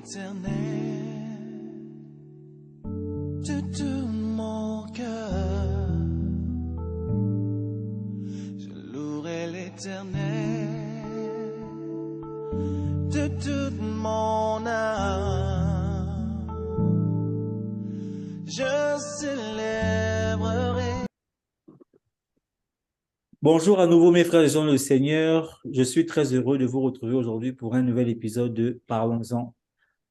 l'Éternel de tout mon cœur. Je louerai l'Éternel de toute mon âme. Je célébrerai. Bonjour à nouveau mes frères et sœurs dans le Seigneur. Je suis très heureux de vous retrouver aujourd'hui pour un nouvel épisode de Parlons-en.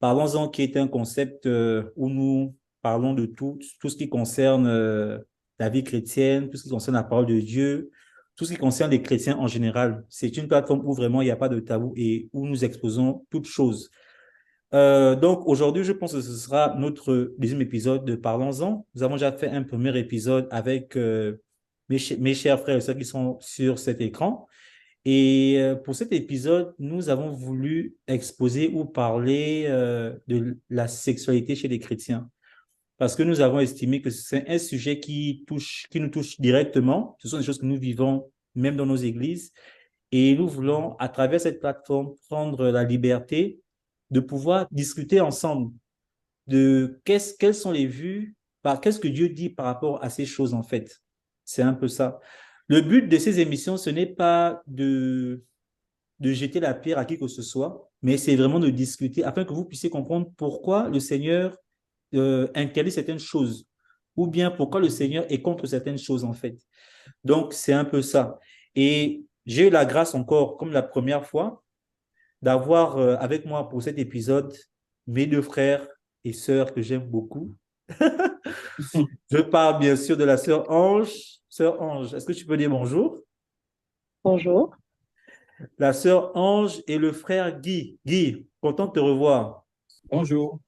Parlons-en qui est un concept où nous parlons de tout ce qui concerne la vie chrétienne, tout ce qui concerne la parole de Dieu, tout ce qui concerne les chrétiens en général. C'est une plateforme où vraiment il n'y a pas de tabou et où nous exposons toutes choses. Donc aujourd'hui, je pense que ce sera notre deuxième épisode de Parlons-en. Nous avons déjà fait un premier épisode avec mes chers frères et sœurs qui sont sur cet écran. Et pour cet épisode, nous avons voulu exposer ou parler de la sexualité chez les chrétiens. Parce que nous avons estimé que c'est un sujet qui nous touche directement. Ce sont des choses que nous vivons même dans nos églises. Et nous voulons, à travers cette plateforme, prendre la liberté de pouvoir discuter ensemble de quelles sont les vues, qu'est-ce que Dieu dit par rapport à ces choses en fait. C'est un peu ça. Le but de ces émissions, ce n'est pas de jeter la pierre à qui que ce soit, mais c'est vraiment de discuter afin que vous puissiez comprendre pourquoi le Seigneur interdit certaines choses ou bien pourquoi le Seigneur est contre certaines choses en fait. Donc, c'est un peu ça. Et j'ai eu la grâce encore, comme la première fois, d'avoir avec moi pour cet épisode mes deux frères et sœurs que j'aime beaucoup. Je parle bien sûr de la sœur Ange. Sœur Ange, est-ce que tu peux dire bonjour? Bonjour. La sœur Ange et le frère Guy. Guy, content de te revoir. Bonjour.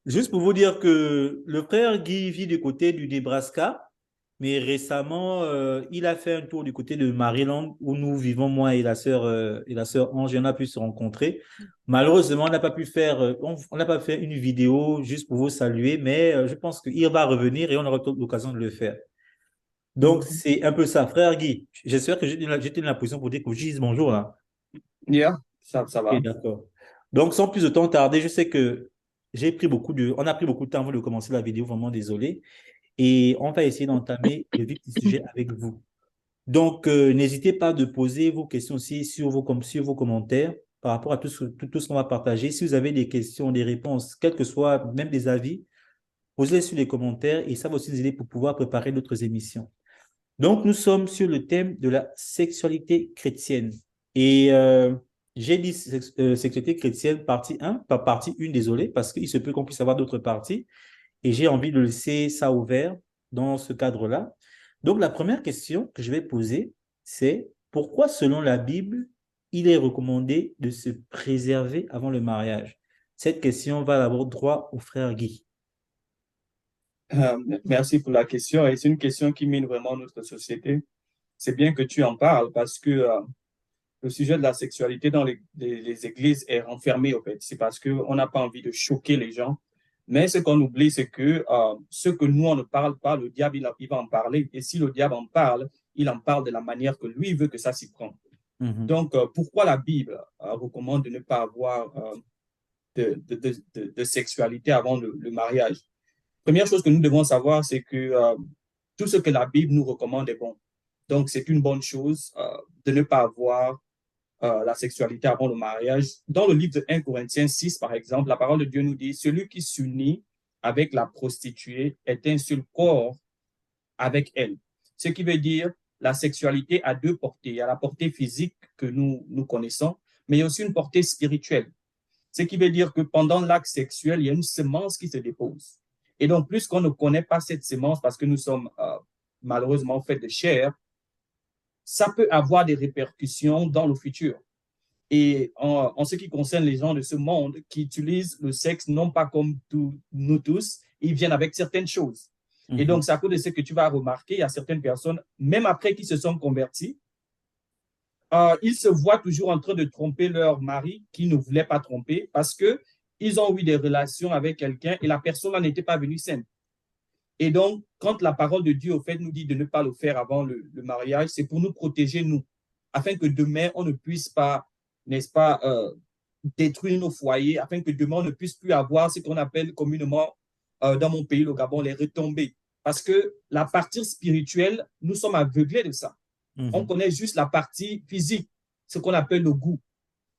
Juste pour vous dire que le frère Guy vit du côté du Nebraska, mais récemment, il a fait un tour du côté de Maryland où nous vivons, moi et la sœur Ange, et on a pu se rencontrer. Malheureusement, on n'a pas pu faire, on n'a pas fait une vidéo juste pour vous saluer, mais je pense qu'il va revenir et on aura l'occasion de le faire. Donc, c'est un peu ça. Frère Guy, j'espère que j'étais dans la position pour dire que je dise bonjour là. Yeah, ça Ok, va. d'accord. Donc, sans plus de temps tarder, je sais que on a pris beaucoup de temps avant de commencer la vidéo, vraiment désolé. Et on va essayer d'entamer le vif du sujet avec vous. Donc, n'hésitez pas de poser vos questions aussi sur vos commentaires par rapport à tout ce qu'on va partager. Si vous avez des questions, des réponses, quels que soient, même des avis, posez-les sur les commentaires et ça va aussi nous aider pour pouvoir préparer d'autres émissions. Donc, nous sommes sur le thème de la sexualité chrétienne. Et j'ai dit sexualité chrétienne partie 1, pas partie 1, désolé, parce qu'il se peut qu'on puisse avoir d'autres parties. Et j'ai envie de laisser ça ouvert dans ce cadre-là. Donc, la première question que je vais poser, c'est pourquoi, selon la Bible, il est recommandé de se préserver avant le mariage? Cette question va d'abord droit au frère Guy. Merci pour la question. Et c'est une question qui mine vraiment notre société. C'est bien que tu en parles parce que le sujet de la sexualité dans les églises est renfermé, au fait. C'est parce qu'on n'a pas envie de choquer les gens. Mais ce qu'on oublie, c'est que ce que nous, on ne parle pas, le diable, il va en parler. Et si le diable en parle, il en parle de la manière que lui veut que ça s'y prend. Donc, pourquoi la Bible recommande de ne pas avoir de sexualité avant le mariage? Première chose que nous devons savoir, c'est que tout ce que la Bible nous recommande est bon. Donc, c'est une bonne chose de ne pas avoir la sexualité avant le mariage. Dans le livre de 1 Corinthiens 6, par exemple, la parole de Dieu nous dit, celui qui s'unit avec la prostituée est un seul corps avec elle. Ce qui veut dire la sexualité a deux portées. Il y a la portée physique que nous connaissons, mais il y a aussi une portée spirituelle. Ce qui veut dire que pendant l'acte sexuel, il y a une semence qui se dépose. Et donc, plus qu'on ne connaît pas cette semence, parce que nous sommes malheureusement faits de chair, ça peut avoir des répercussions dans le futur. Et en ce qui concerne les gens de ce monde qui utilisent le sexe, non pas comme nous tous, ils viennent avec certaines choses. Et donc, c'est à cause de ce que tu vas remarquer, il y a certaines personnes, même après qu'ils se sont convertis, ils se voient toujours en train de tromper leur mari qui ne voulait pas tromper parce qu'ils ont eu des relations avec quelqu'un et la personne n'était pas venue saine. Et donc, quand la parole de Dieu, au fait, nous dit de ne pas le faire avant le mariage, c'est pour nous protéger, nous, afin que demain, on ne puisse pas, n'est-ce pas, détruire nos foyers afin que demain on ne puisse plus avoir ce qu'on appelle communément dans mon pays, le Gabon, les retombées. Parce que la partie spirituelle, nous sommes aveuglés de ça. On connaît juste la partie physique, ce qu'on appelle le goût.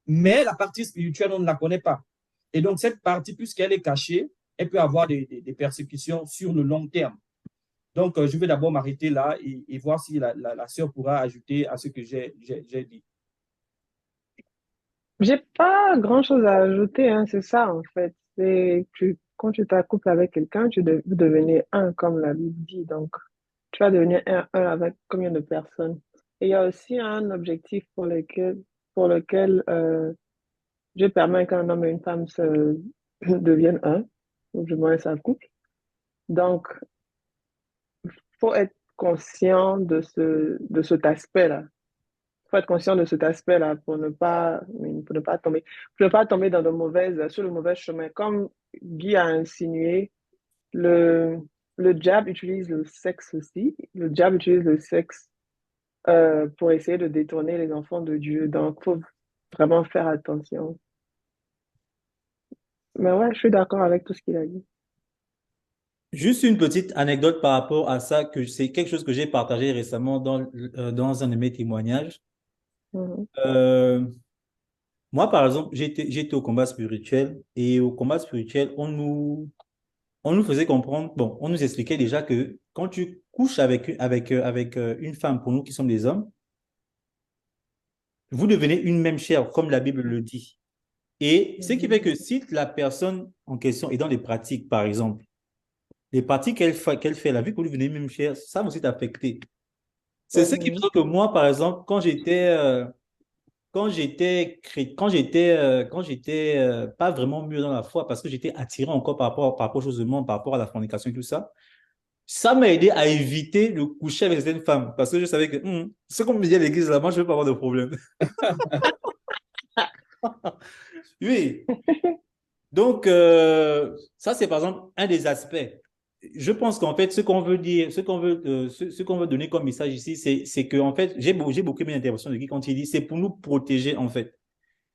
Mais la partie spirituelle, on ne la connaît pas. Et donc, cette partie, puisqu'elle est cachée, elle peut avoir des persécutions sur le long terme. Donc, je vais d'abord m'arrêter là et voir si la sœur pourra ajouter à ce que j'ai dit. J'ai pas grand-chose à ajouter, hein, c'est ça en fait. Quand tu t'accouples avec quelqu'un, vous devenez un, comme la Bible dit. Donc, tu vas devenir un avec combien de personnes? Et il y a aussi un objectif pour lequel Dieu permet qu'un homme et une femme deviennent un, ou du moins s'accouplent. Donc, faut être conscient de cet aspect-là. Faut être conscient de cet aspect-là pour ne pas tomber sur le mauvais chemin. Comme Guy a insinué, le, le diable utilise le sexe aussi. Le diable utilise le sexe pour essayer de détourner les enfants de Dieu. Donc, faut vraiment faire attention. Mais ouais, je suis d'accord avec tout ce qu'il a dit. Juste une petite anecdote par rapport à ça, que c'est quelque chose que j'ai partagé récemment dans un de mes témoignages. Mhm. Moi, par exemple, j'étais au combat spirituel, et au combat spirituel, on nous faisait comprendre, bon, on nous expliquait déjà que quand tu couches avec une femme, pour nous qui sommes des hommes, vous devenez une même chair, comme la Bible le dit. Et ce qui fait que si la personne en question est dans les pratiques, par exemple, les pratiques qu'elle fait, la vie que vous devenez une même chair, ça va aussi t'affecter. C'est ce qui Mhm. fait que moi, par exemple, quand j'étais pas vraiment mieux dans la foi, parce que j'étais attiré encore par rapport aux choses du monde, par rapport à la fornication et tout ça, ça m'a aidé à éviter de coucher avec certaines femmes, parce que je savais que ce qu'on me dit à l'église là, moi je ne veux pas avoir de problème. Oui, donc ça c'est par exemple un des aspects. Je pense qu'en fait, ce qu'on veut dire, ce qu'on veut donner comme message ici, c'est que en fait, j'ai beaucoup aimé l'intervention de Guy quand il dit, c'est pour nous protéger en fait.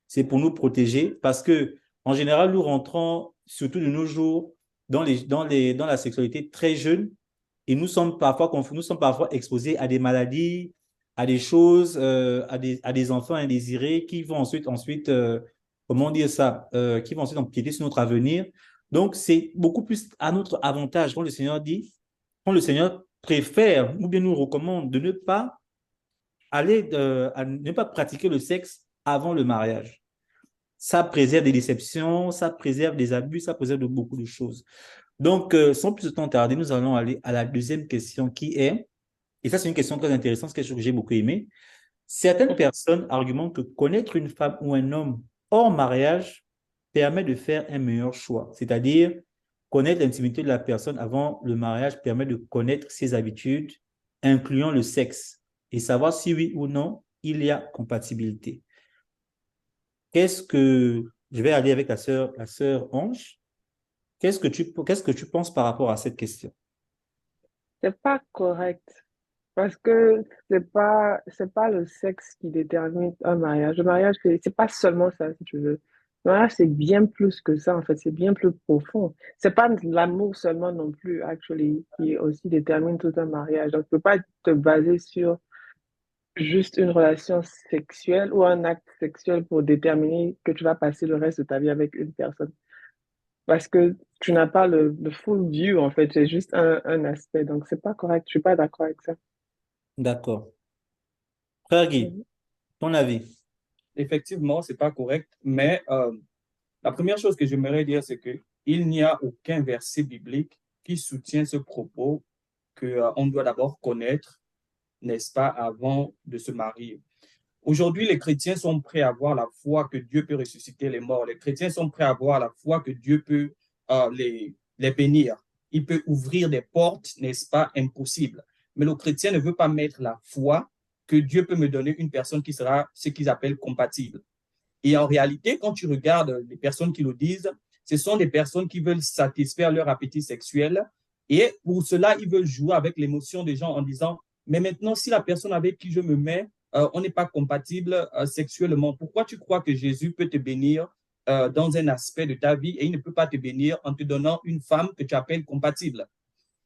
C'est pour nous protéger parce que, en général, nous rentrons, surtout de nos jours, dans la sexualité très jeune, et nous sommes parfois exposés à des maladies, à des choses, à des enfants indésirés qui vont comment dire ça, qui vont ensuite empiéter sur notre avenir. Donc, c'est beaucoup plus à notre avantage quand le Seigneur préfère ou bien nous recommande de ne pas à ne pas pratiquer le sexe avant le mariage. Ça préserve des déceptions, ça préserve des abus, ça préserve de beaucoup de choses. Donc, sans plus de temps tarder, nous allons aller à la deuxième question qui est, et ça c'est une question très intéressante, c'est quelque chose que j'ai beaucoup aimé. Certaines personnes argumentent que connaître une femme ou un homme hors mariage permet de faire un meilleur choix. C'est-à-dire, connaître l'intimité de la personne avant le mariage permet de connaître ses habitudes, incluant le sexe, et savoir si oui ou non il y a compatibilité. Je vais aller avec la sœur Ange. Qu'est-ce que tu penses par rapport à cette question? C'est pas correct. Parce que c'est pas le sexe qui détermine un mariage. Le mariage, c'est pas seulement ça, si tu veux. Le mariage, c'est bien plus que ça, en fait. C'est bien plus profond. C'est pas l'amour seulement non plus, actually, qui aussi détermine tout un mariage. Donc, tu peux pas te baser sur juste une relation sexuelle ou un acte sexuel pour déterminer que tu vas passer le reste de ta vie avec une personne. Parce que tu n'as pas le full view, en fait. C'est juste un aspect. Donc, c'est pas correct. Je suis pas d'accord avec ça. D'accord. Frère Guy, Mhm. ton avis? Effectivement, ce n'est pas correct, mais la première chose que j'aimerais dire, c'est qu'il n'y a aucun verset biblique qui soutient ce propos qu'on doit d'abord connaître, n'est-ce pas, avant de se marier. Aujourd'hui, les chrétiens sont prêts à voir la foi que Dieu peut ressusciter les morts. Les chrétiens sont prêts à voir la foi que Dieu peut les bénir. Il peut ouvrir des portes, n'est-ce pas, impossibles. Mais le chrétien ne veut pas mettre la foi que Dieu peut me donner une personne qui sera ce qu'ils appellent compatible. Et en réalité, quand tu regardes les personnes qui le disent, ce sont des personnes qui veulent satisfaire leur appétit sexuel. Et pour cela, ils veulent jouer avec l'émotion des gens en disant, mais maintenant, si la personne avec qui je me mets, on n'est pas compatible sexuellement, pourquoi tu crois que Jésus peut te bénir dans un aspect de ta vie et il ne peut pas te bénir en te donnant une femme que tu appelles compatible.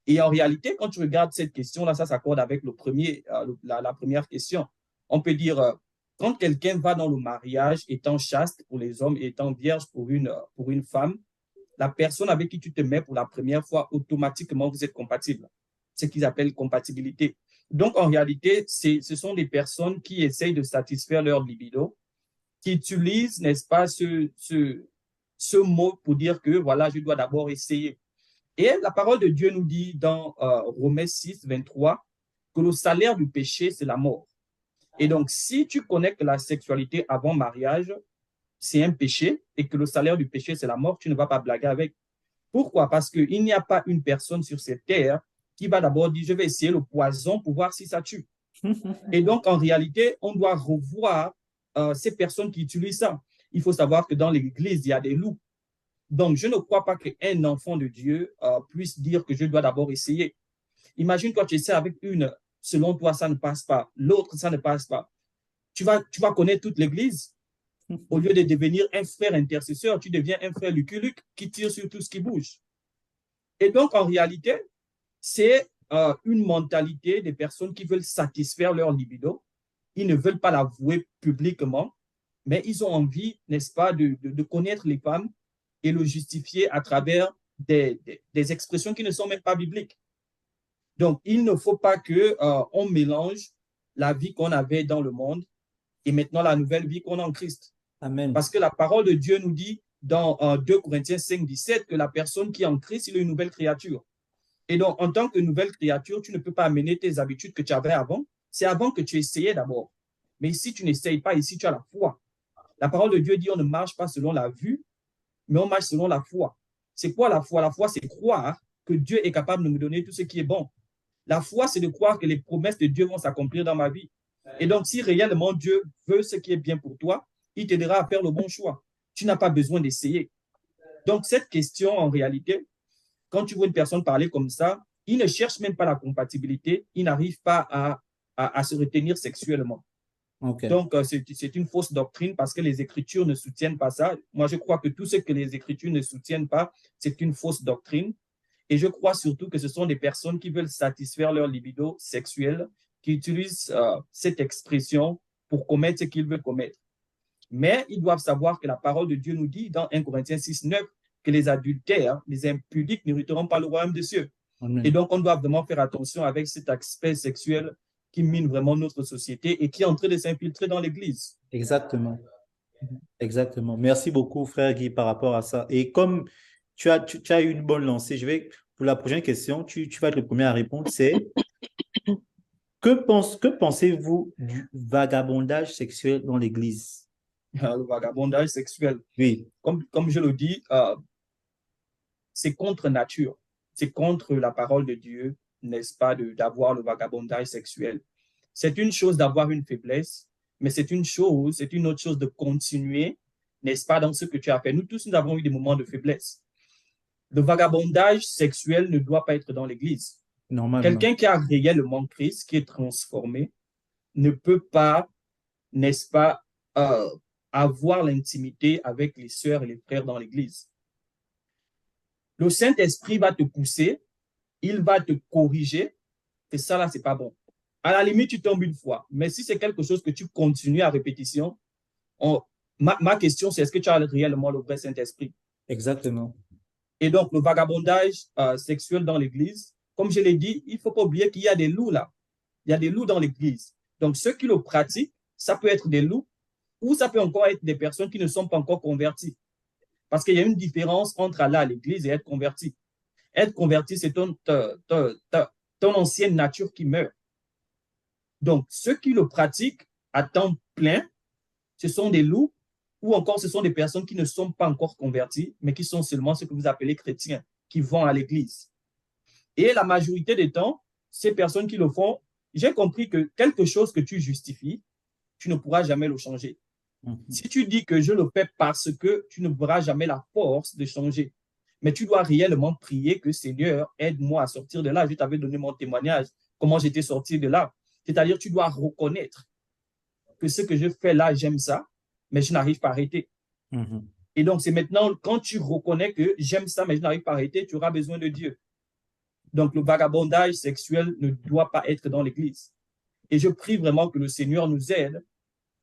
Et en réalité, quand tu regardes cette question-là, ça s'accorde avec la première question. On peut dire, quand quelqu'un va dans le mariage étant chaste pour les hommes et étant vierge pour une femme, la personne avec qui tu te mets pour la première fois, automatiquement, vous êtes compatible. C'est ce qu'ils appellent compatibilité. Donc, en réalité, ce sont des personnes qui essayent de satisfaire leur libido, qui utilisent, n'est-ce pas, ce mot pour dire que, voilà, je dois d'abord essayer. Et la parole de Dieu nous dit dans Romains 6, 23, que le salaire du péché, c'est la mort. Et donc, si tu connais que la sexualité avant mariage, c'est un péché et que le salaire du péché, c'est la mort, tu ne vas pas blaguer avec. Pourquoi? Parce qu'il n'y a pas une personne sur cette terre qui va d'abord dire, je vais essayer le poison pour voir si ça tue. Et donc, en réalité, on doit revoir ces personnes qui utilisent ça. Il faut savoir que dans l'Église, il y a des loups. Donc, je ne crois pas qu'un enfant de Dieu puisse dire que je dois d'abord essayer. Imagine, toi, tu essaies avec une, selon toi, ça ne passe pas. L'autre, ça ne passe pas. Tu vas connaître toute l'Église. Au lieu de devenir un frère intercesseur, tu deviens un frère Luc qui tire sur tout ce qui bouge. Et donc, en réalité, c'est une mentalité des personnes qui veulent satisfaire leur libido. Ils ne veulent pas l'avouer publiquement, mais ils ont envie, n'est-ce pas, de connaître les femmes et le justifier à travers des expressions qui ne sont même pas bibliques. Donc, il ne faut pas qu'on mélange la vie qu'on avait dans le monde et maintenant la nouvelle vie qu'on a en Christ. Amen. Parce que la parole de Dieu nous dit dans 2 Corinthiens 5, 17 que la personne qui est en Christ, il est une nouvelle créature. Et donc, en tant que nouvelle créature, tu ne peux pas amener tes habitudes que tu avais avant. C'est avant que tu essayais d'abord. Mais ici, tu n'essayes pas. Ici, tu as la foi. La parole de Dieu dit on ne marche pas selon la vue, mais on marche selon la foi. C'est quoi la foi? La foi, c'est croire que Dieu est capable de me donner tout ce qui est bon. La foi, c'est de croire que les promesses de Dieu vont s'accomplir dans ma vie. Et donc, si réellement Dieu veut ce qui est bien pour toi, il t'aidera à faire le bon choix. Tu n'as pas besoin d'essayer. Donc, cette question, en réalité, quand tu vois une personne parler comme ça, il ne cherche même pas la compatibilité, il n'arrive pas à se retenir sexuellement. Okay. Donc, c'est une fausse doctrine parce que les Écritures ne soutiennent pas ça. Moi, je crois que tout ce que les Écritures ne soutiennent pas, c'est une fausse doctrine. Et je crois surtout que ce sont des personnes qui veulent satisfaire leur libido sexuel, qui utilisent cette expression pour commettre ce qu'ils veulent commettre. Mais ils doivent savoir que la parole de Dieu nous dit dans 1 Corinthiens 6, 9 que les adultères, les impudiques n'hériteront pas le royaume des cieux. Amen. Et donc, on doit vraiment faire attention avec cet aspect sexuel qui mine vraiment notre société et qui est en train de s'infiltrer dans l'Église. Exactement. Exactement. Merci beaucoup, frère Guy, par rapport à ça. Et comme tu as eu une bonne lancée, pour la prochaine question, tu vas être le premier à répondre, c'est que pensez-vous du vagabondage sexuel dans l'Église? Le vagabondage sexuel. Oui. Comme je le dis, c'est contre nature. C'est contre la parole de Dieu, n'est-ce pas, d'avoir le vagabondage sexuel. C'est une chose d'avoir une faiblesse, mais c'est une autre chose de continuer, n'est-ce pas, dans ce que tu as fait. Nous tous, nous avons eu des moments de faiblesse. Le vagabondage sexuel ne doit pas être dans l'Église. Normalement. Quelqu'un qui a réellement Christ, qui est transformé, ne peut pas, n'est-ce pas, avoir l'intimité avec les sœurs et les frères dans l'Église. Le Saint-Esprit va te pousser, il va te corriger, et ça là, c'est pas bon. À la limite, tu tombes une fois, mais si c'est quelque chose que tu continues à répétition, ma question, c'est est-ce que tu as réellement le vrai Saint-Esprit? Exactement. Et donc, le vagabondage sexuel dans l'Église, comme je l'ai dit, il ne faut pas oublier qu'il y a des loups là. Il y a des loups dans l'Église. Donc, ceux qui le pratiquent, ça peut être des loups ou ça peut encore être des personnes qui ne sont pas encore converties. Parce qu'il y a une différence entre aller à l'Église et être converti. Être converti, c'est ton ancienne nature qui meurt. Donc, ceux qui le pratiquent à temps plein, ce sont des loups ou encore ce sont des personnes qui ne sont pas encore converties, mais qui sont seulement ce que vous appelez chrétiens, qui vont à l'église. Et la majorité des temps, ces personnes qui le font, j'ai compris que quelque chose que tu justifies, tu ne pourras jamais le changer. Si tu dis que je le fais parce que tu ne verras jamais la force de changer, mais tu dois réellement prier que Seigneur, aide-moi à sortir de là. Je t'avais donné mon témoignage, comment j'étais sorti de là. C'est-à-dire, tu dois reconnaître que ce que je fais là, j'aime ça, mais je n'arrive pas à arrêter. Et donc, c'est maintenant, quand tu reconnais que j'aime ça, mais je n'arrive pas à arrêter, tu auras besoin de Dieu. Donc, le vagabondage sexuel ne doit pas être dans l'Église. Et je prie vraiment que le Seigneur nous aide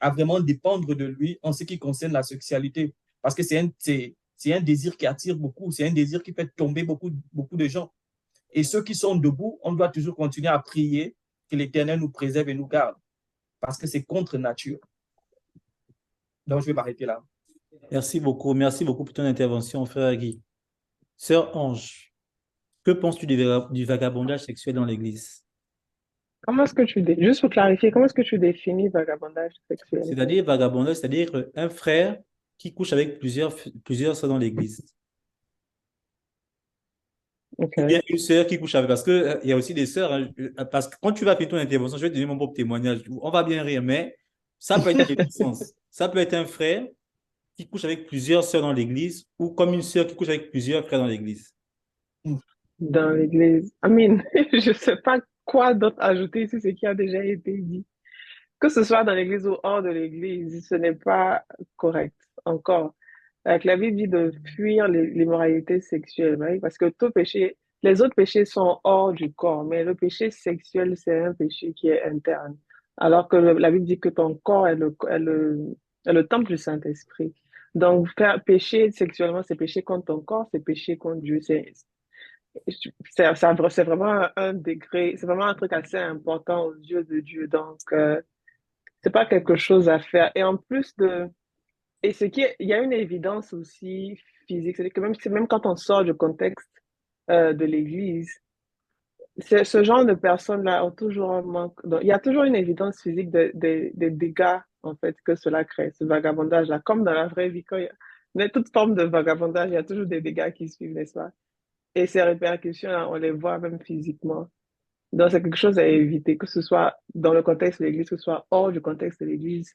à vraiment dépendre de lui en ce qui concerne la sexualité. Parce que c'est un désir qui attire beaucoup, c'est un désir qui fait tomber beaucoup de gens. Et ceux qui sont debout, on doit toujours continuer à prier que l'Éternel nous préserve et nous garde. Parce que c'est contre nature. Donc, je vais m'arrêter là. Merci beaucoup. Merci beaucoup pour ton intervention, frère Guy. Sœur Ange, que penses-tu du vagabondage sexuel dans l'Église? Comment est-ce que juste pour clarifier, comment est-ce que tu définis vagabondage sexuel? C'est-à-dire vagabondage, c'est-à-dire un frère qui couche avec plusieurs sœurs dans l'Église. Ok. Ou bien une sœur qui couche avec, parce que il y a aussi des sœurs, hein, parce que quand tu vas faire ton intervention, je vais te donner mon propre témoignage. On va bien rire, mais ça peut être dans les deux sens. Ça peut être un frère qui couche avec plusieurs sœurs dans l'église ou comme une sœur qui couche avec plusieurs frères dans l'église. Dans l'église. Amin, je sais pas quoi d'autre ajouter ici, ce qui a déjà été dit. Que ce soit dans l'église ou hors de l'église, ce n'est pas correct. Encore. La Bible dit de fuir l'immoralité sexuelle, right? Parce que tout péché, les autres péchés sont hors du corps, mais le péché sexuel, c'est un péché qui est interne. Alors que la Bible dit que ton corps est le temple du Saint-Esprit. Donc, faire pécher sexuellement, c'est pécher contre ton corps, c'est pécher contre Dieu. C'est vraiment un degré, c'est vraiment un truc assez important aux yeux de Dieu. Donc, c'est pas quelque chose à faire. Et en plus il y a une évidence aussi physique, c'est-à-dire que même quand on sort du contexte de l'Église, ce genre de personnes-là ont toujours un manque. Donc, il y a toujours une évidence physique des dégâts en fait que cela crée, ce vagabondage-là, comme dans la vraie vie, mais toute forme de vagabondage, il y a toujours des dégâts qui suivent, n'est-ce pas? Et ces répercussions-là, on les voit même physiquement. Donc, c'est quelque chose à éviter, que ce soit dans le contexte de l'Église, que ce soit hors du contexte de l'Église.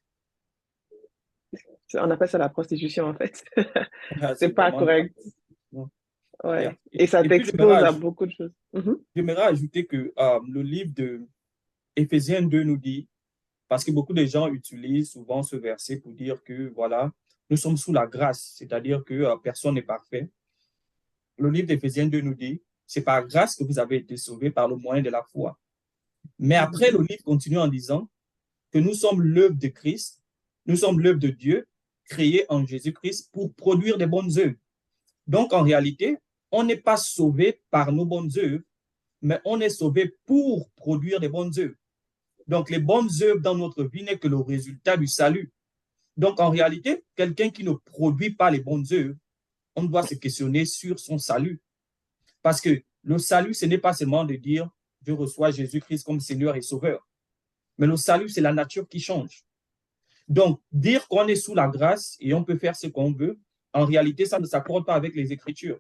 On appelle ça la prostitution, en fait. C'est pas vraiment correct. Yeah. Ouais. Et ça Et puis, t'expose à beaucoup de choses. Mhm. j'aimerais ajouter que le livre de Éphésiens 2 nous dit, parce que beaucoup de gens utilisent souvent ce verset pour dire que, voilà, nous sommes sous la grâce, c'est-à-dire que personne n'est parfait. Le livre d'Éphésiens 2 nous dit, c'est par grâce que vous avez été sauvés par le moyen de la foi. Mais après, le livre continue en disant que nous sommes l'œuvre de Christ, nous sommes l'œuvre de Dieu, créée en Jésus-Christ pour produire des bonnes œuvres. Donc, en réalité, on n'est pas sauvé par nos bonnes œuvres, mais on est sauvé pour produire des bonnes œuvres. Donc, les bonnes œuvres dans notre vie n'est que le résultat du salut. Donc, en réalité, quelqu'un qui ne produit pas les bonnes œuvres, on doit se questionner sur son salut. Parce que le salut, ce n'est pas seulement de dire « je reçois Jésus-Christ comme Seigneur et Sauveur ». Mais le salut, c'est la nature qui change. Donc, dire qu'on est sous la grâce et on peut faire ce qu'on veut, en réalité, ça ne s'accorde pas avec les Écritures.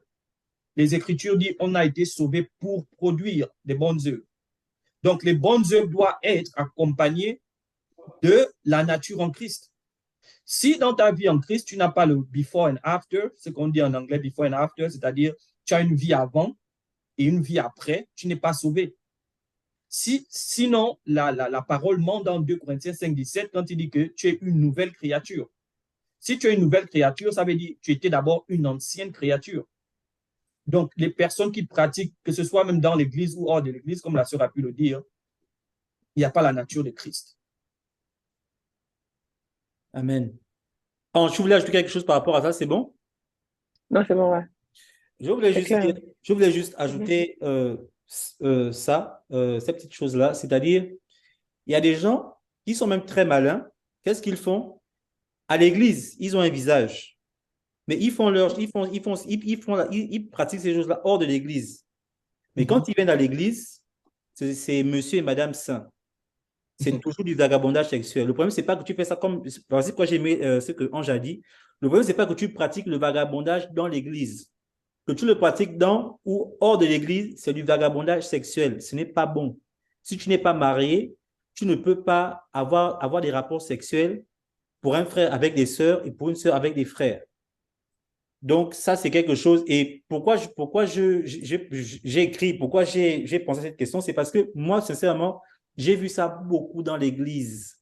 Les Écritures disent qu'on a été sauvé pour produire des bonnes œuvres. Donc, les bonnes œuvres doivent être accompagnées de la nature en Christ. Si dans ta vie en Christ, tu n'as pas le before and after, ce qu'on dit en anglais before and after, c'est-à-dire tu as une vie avant et une vie après, tu n'es pas sauvé. Sinon, la parole ment dans 2 Corinthiens 5, 17 quand il dit que tu es une nouvelle créature. Si tu es une nouvelle créature, ça veut dire que tu étais d'abord une ancienne créature. Donc, les personnes qui pratiquent, que ce soit même dans l'église ou hors de l'église, comme la sœur a pu le dire, il n'y a pas la nature de Christ. Amen. Je voulais ajouter quelque chose par rapport à ça, c'est bon? Non, c'est bon, ouais. Je voulais C'est juste clair. je voulais juste ajouter ces petites choses-là, c'est-à-dire, il y a des gens qui sont même très malins. Qu'est-ce qu'ils font? À l'église, ils ont un visage, mais ils pratiquent ces choses-là hors de l'église. Mais quand ils viennent à l'église, c'est monsieur et madame saint. C'est toujours du vagabondage sexuel. Le problème, c'est pas que tu fais ça comme. Voici pourquoi j'ai aimé ce que Ange a dit. Le problème, c'est pas que tu pratiques le vagabondage dans l'église. Que tu le pratiques dans ou hors de l'église, c'est du vagabondage sexuel. Ce n'est pas bon. Si tu n'es pas marié, tu ne peux pas avoir des rapports sexuels pour un frère avec des sœurs et pour une sœur avec des frères. Donc, ça, c'est quelque chose. Et pourquoi j'ai écrit, pourquoi j'ai pensé à cette question, c'est parce que moi, sincèrement, j'ai vu ça beaucoup dans l'église.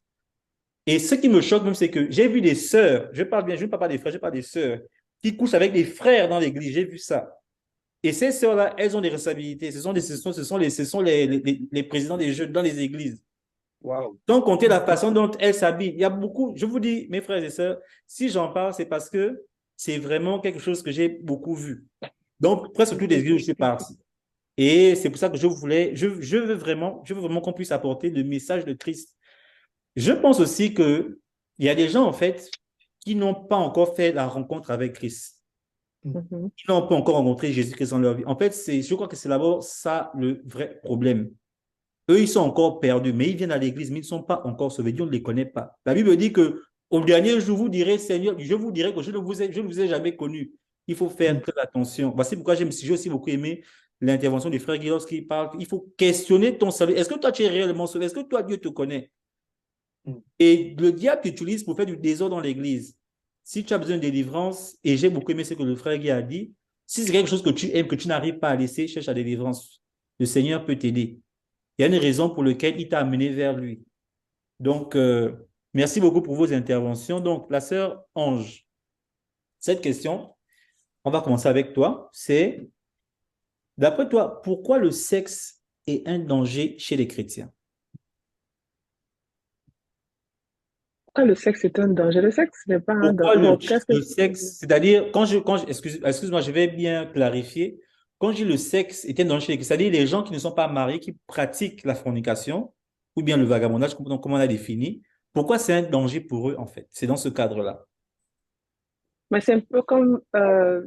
Et ce qui me choque même, c'est que j'ai vu des sœurs, je parle pas des frères, je parle des sœurs, qui couchent avec des frères dans l'église. J'ai vu ça. Et ces sœurs-là, elles ont des responsabilités. Ce sont les présidents des jeunes dans les églises. Wow. Donc, comptez la façon dont elles s'habillent. Il y a beaucoup, je vous dis, mes frères et sœurs, si j'en parle, c'est parce que c'est vraiment quelque chose que j'ai beaucoup vu. Donc, presque toutes les églises où je suis parti. Et c'est pour ça que je veux vraiment qu'on puisse apporter le message de Christ. Je pense aussi qu'il y a des gens, en fait, qui n'ont pas encore fait la rencontre avec Christ. Qui n'ont pas encore rencontré Jésus-Christ dans leur vie. En fait, je crois que c'est d'abord ça le vrai problème. Eux, ils sont encore perdus, mais ils viennent à l'église, mais ils ne sont pas encore sauvés. Dieu ne les connaît pas. La Bible dit qu'au dernier jour, vous direz, Seigneur, je vous dirai que je ne vous ai jamais connu. Il faut faire très attention. Voici pourquoi j'ai aussi beaucoup aimé l'intervention du frère Guy lorsqu'il parle. Il faut questionner ton salut. Est-ce que toi, tu es réellement sauvé? Est-ce que toi, Dieu te connaît? Et le diable t'utilise pour faire du désordre dans l'église. Si tu as besoin de délivrance, et j'ai beaucoup aimé ce que le frère Guy a dit, si c'est quelque chose que tu aimes, que tu n'arrives pas à laisser, cherche la délivrance. Le Seigneur peut t'aider. Il y a une raison pour laquelle il t'a amené vers lui. Donc, merci beaucoup pour vos interventions. Donc, la sœur Ange, cette question, on va commencer avec toi. C'est, d'après toi, pourquoi le sexe est un danger chez les chrétiens? Pourquoi le sexe est un danger? Le sexe n'est pas un Pourquoi danger. le sexe, c'est-à-dire, excuse-moi, je vais bien clarifier. Quand je dis le sexe est un danger, c'est-à-dire les gens qui ne sont pas mariés, qui pratiquent la fornication, ou bien le vagabondage, comme on l'a défini, pourquoi c'est un danger pour eux, en fait? C'est dans ce cadre-là. Mais c'est un peu comme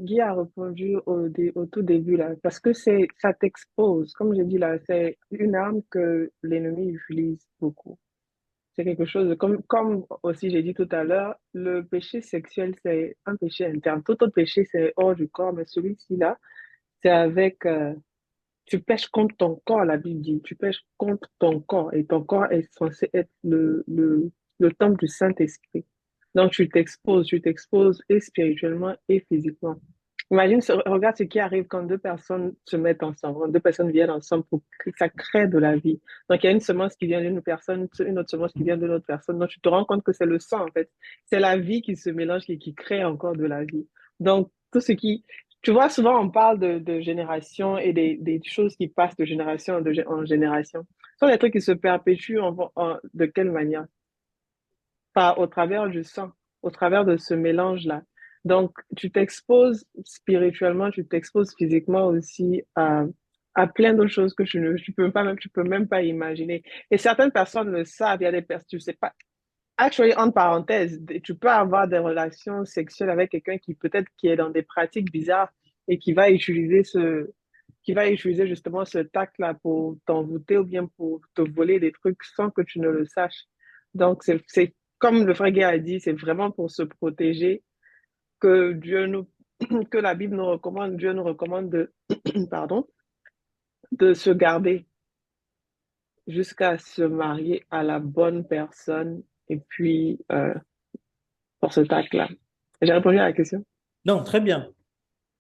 Guy a répondu au tout début là, parce que ça t'expose. Comme je dis là, c'est une arme que l'ennemi utilise beaucoup. C'est quelque chose, comme aussi j'ai dit tout à l'heure, le péché sexuel, c'est un péché interne. Tout autre péché, c'est hors du corps, mais celui-ci là, c'est avec, tu pèches contre ton corps, la Bible dit, tu pèches contre ton corps, et ton corps est censé être le temple du Saint-Esprit. Donc tu t'exposes et spirituellement et physiquement. Imagine, regarde ce qui arrive quand deux personnes se mettent ensemble, quand deux personnes viennent ensemble pour que ça crée de la vie. Donc, il y a une semence qui vient d'une personne, une autre semence qui vient d'une autre personne. Donc, tu te rends compte que c'est le sang, en fait. C'est la vie qui se mélange et qui crée encore de la vie. Donc, tout ce qui, tu vois, souvent, on parle de génération et des choses qui passent de génération en génération. Ce sont des trucs qui se perpétuent de quelle manière? Au travers du sang, au travers de ce mélange-là. Donc, tu t'exposes spirituellement, tu t'exposes physiquement aussi à plein d'autres choses que tu peux même pas imaginer. Et certaines personnes le savent, il y a des personnes, tu sais pas. Actually, entre parenthèses, tu peux avoir des relations sexuelles avec quelqu'un qui est dans des pratiques bizarres et qui va utiliser justement ce tact-là pour t'envoûter ou bien pour te voler des trucs sans que tu ne le saches. Donc, c'est comme le frère Guy a dit, c'est vraiment pour se protéger que que la Bible nous recommande, Dieu nous recommande pardon, de se garder jusqu'à se marier à la bonne personne et puis pour ce tact-là. J'ai répondu à la question? Non, très bien.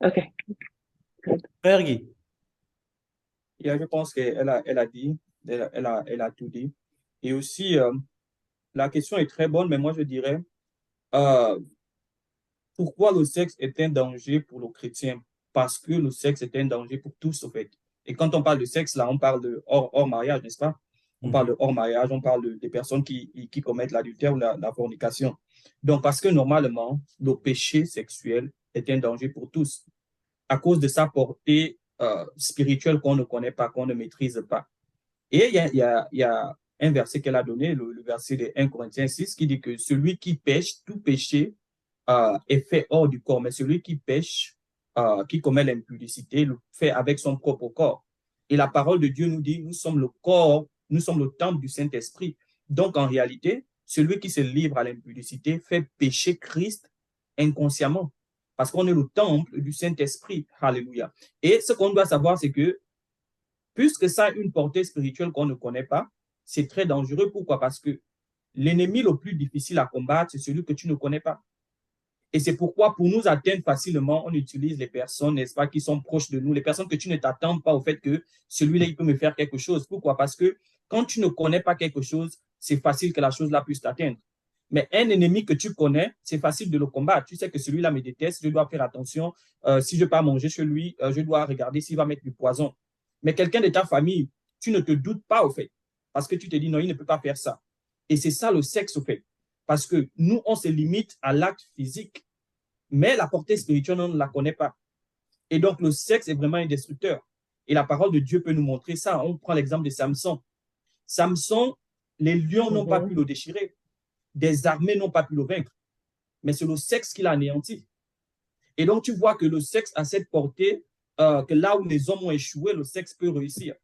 OK. Frère Guy. Je pense qu'elle a dit, elle a tout dit. Et aussi, la question est très bonne, mais moi je dirais, euh, pourquoi le sexe est un danger pour les chrétiens? Parce que le sexe est un danger pour tous, en fait. Et quand on parle de sexe, là, on parle de hors mariage, n'est-ce pas? On parle de hors mariage, on parle des personnes qui commettent l'adultère ou la fornication. Donc, parce que normalement, le péché sexuel est un danger pour tous, à cause de sa portée spirituelle qu'on ne connaît pas, qu'on ne maîtrise pas. Et il y a un verset qu'elle a donné, le verset de 1 Corinthiens 6, qui dit que celui qui pêche, tout péché est fait hors du corps, mais celui qui pêche, qui commet l'impudicité, le fait avec son propre corps. Et la parole de Dieu nous dit, nous sommes le corps, nous sommes le temple du Saint-Esprit. Donc, en réalité, celui qui se livre à l'impudicité fait pécher Christ inconsciemment, parce qu'on est le temple du Saint-Esprit. Alléluia. Et ce qu'on doit savoir, c'est que, puisque ça a une portée spirituelle qu'on ne connaît pas, c'est très dangereux. Pourquoi? Parce que l'ennemi le plus difficile à combattre, c'est celui que tu ne connais pas. Et c'est pourquoi, pour nous atteindre facilement, on utilise les personnes, n'est-ce pas, qui sont proches de nous, les personnes que tu ne t'attends pas au fait que celui-là, il peut me faire quelque chose. Pourquoi? Parce que quand tu ne connais pas quelque chose, c'est facile que la chose-là puisse t'atteindre. Mais un ennemi que tu connais, c'est facile de le combattre. Tu sais que celui-là me déteste, je dois faire attention. Si je ne vais pas manger chez lui, je dois regarder s'il va mettre du poison. Mais quelqu'un de ta famille, tu ne te doutes pas au fait. Parce que tu te dis, non, il ne peut pas faire ça. Et c'est ça le sexe au fait. Parce que nous, on se limite à l'acte physique. Mais la portée spirituelle, on ne la connaît pas. Et donc, le sexe est vraiment un destructeur. Et la parole de Dieu peut nous montrer ça. On prend l'exemple de Samson. Samson, les lions n'ont pas pu le déchirer. Des armées n'ont pas pu le vaincre. Mais c'est le sexe qui l'a anéanti. Et donc, tu vois que le sexe a cette portée que là où les hommes ont échoué, le sexe peut réussir.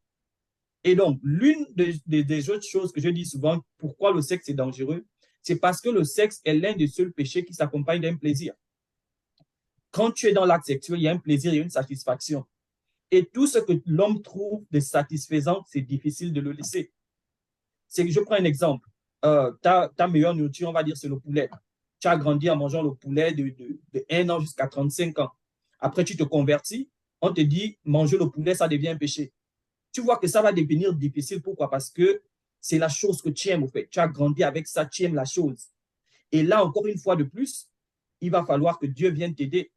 Et donc, l'une des autres choses que je dis souvent, pourquoi le sexe est dangereux, c'est parce que le sexe est l'un des seuls péchés qui s'accompagne d'un plaisir. Quand tu es dans l'acte sexuel, il y a un plaisir, il y a une satisfaction. Et tout ce que l'homme trouve de satisfaisant, c'est difficile de le laisser. Je prends un exemple. Ta meilleure nourriture, on va dire, c'est le poulet. Tu as grandi en mangeant le poulet de 1 an jusqu'à 35 ans. Après, tu te convertis, on te dit, manger le poulet, ça devient un péché. Tu vois que ça va devenir difficile. Pourquoi? Parce que c'est la chose que tu aimes, au fait. Tu as grandi avec ça, tu aimes la chose. Et là, encore une fois de plus, il va falloir que Dieu vienne t'aider.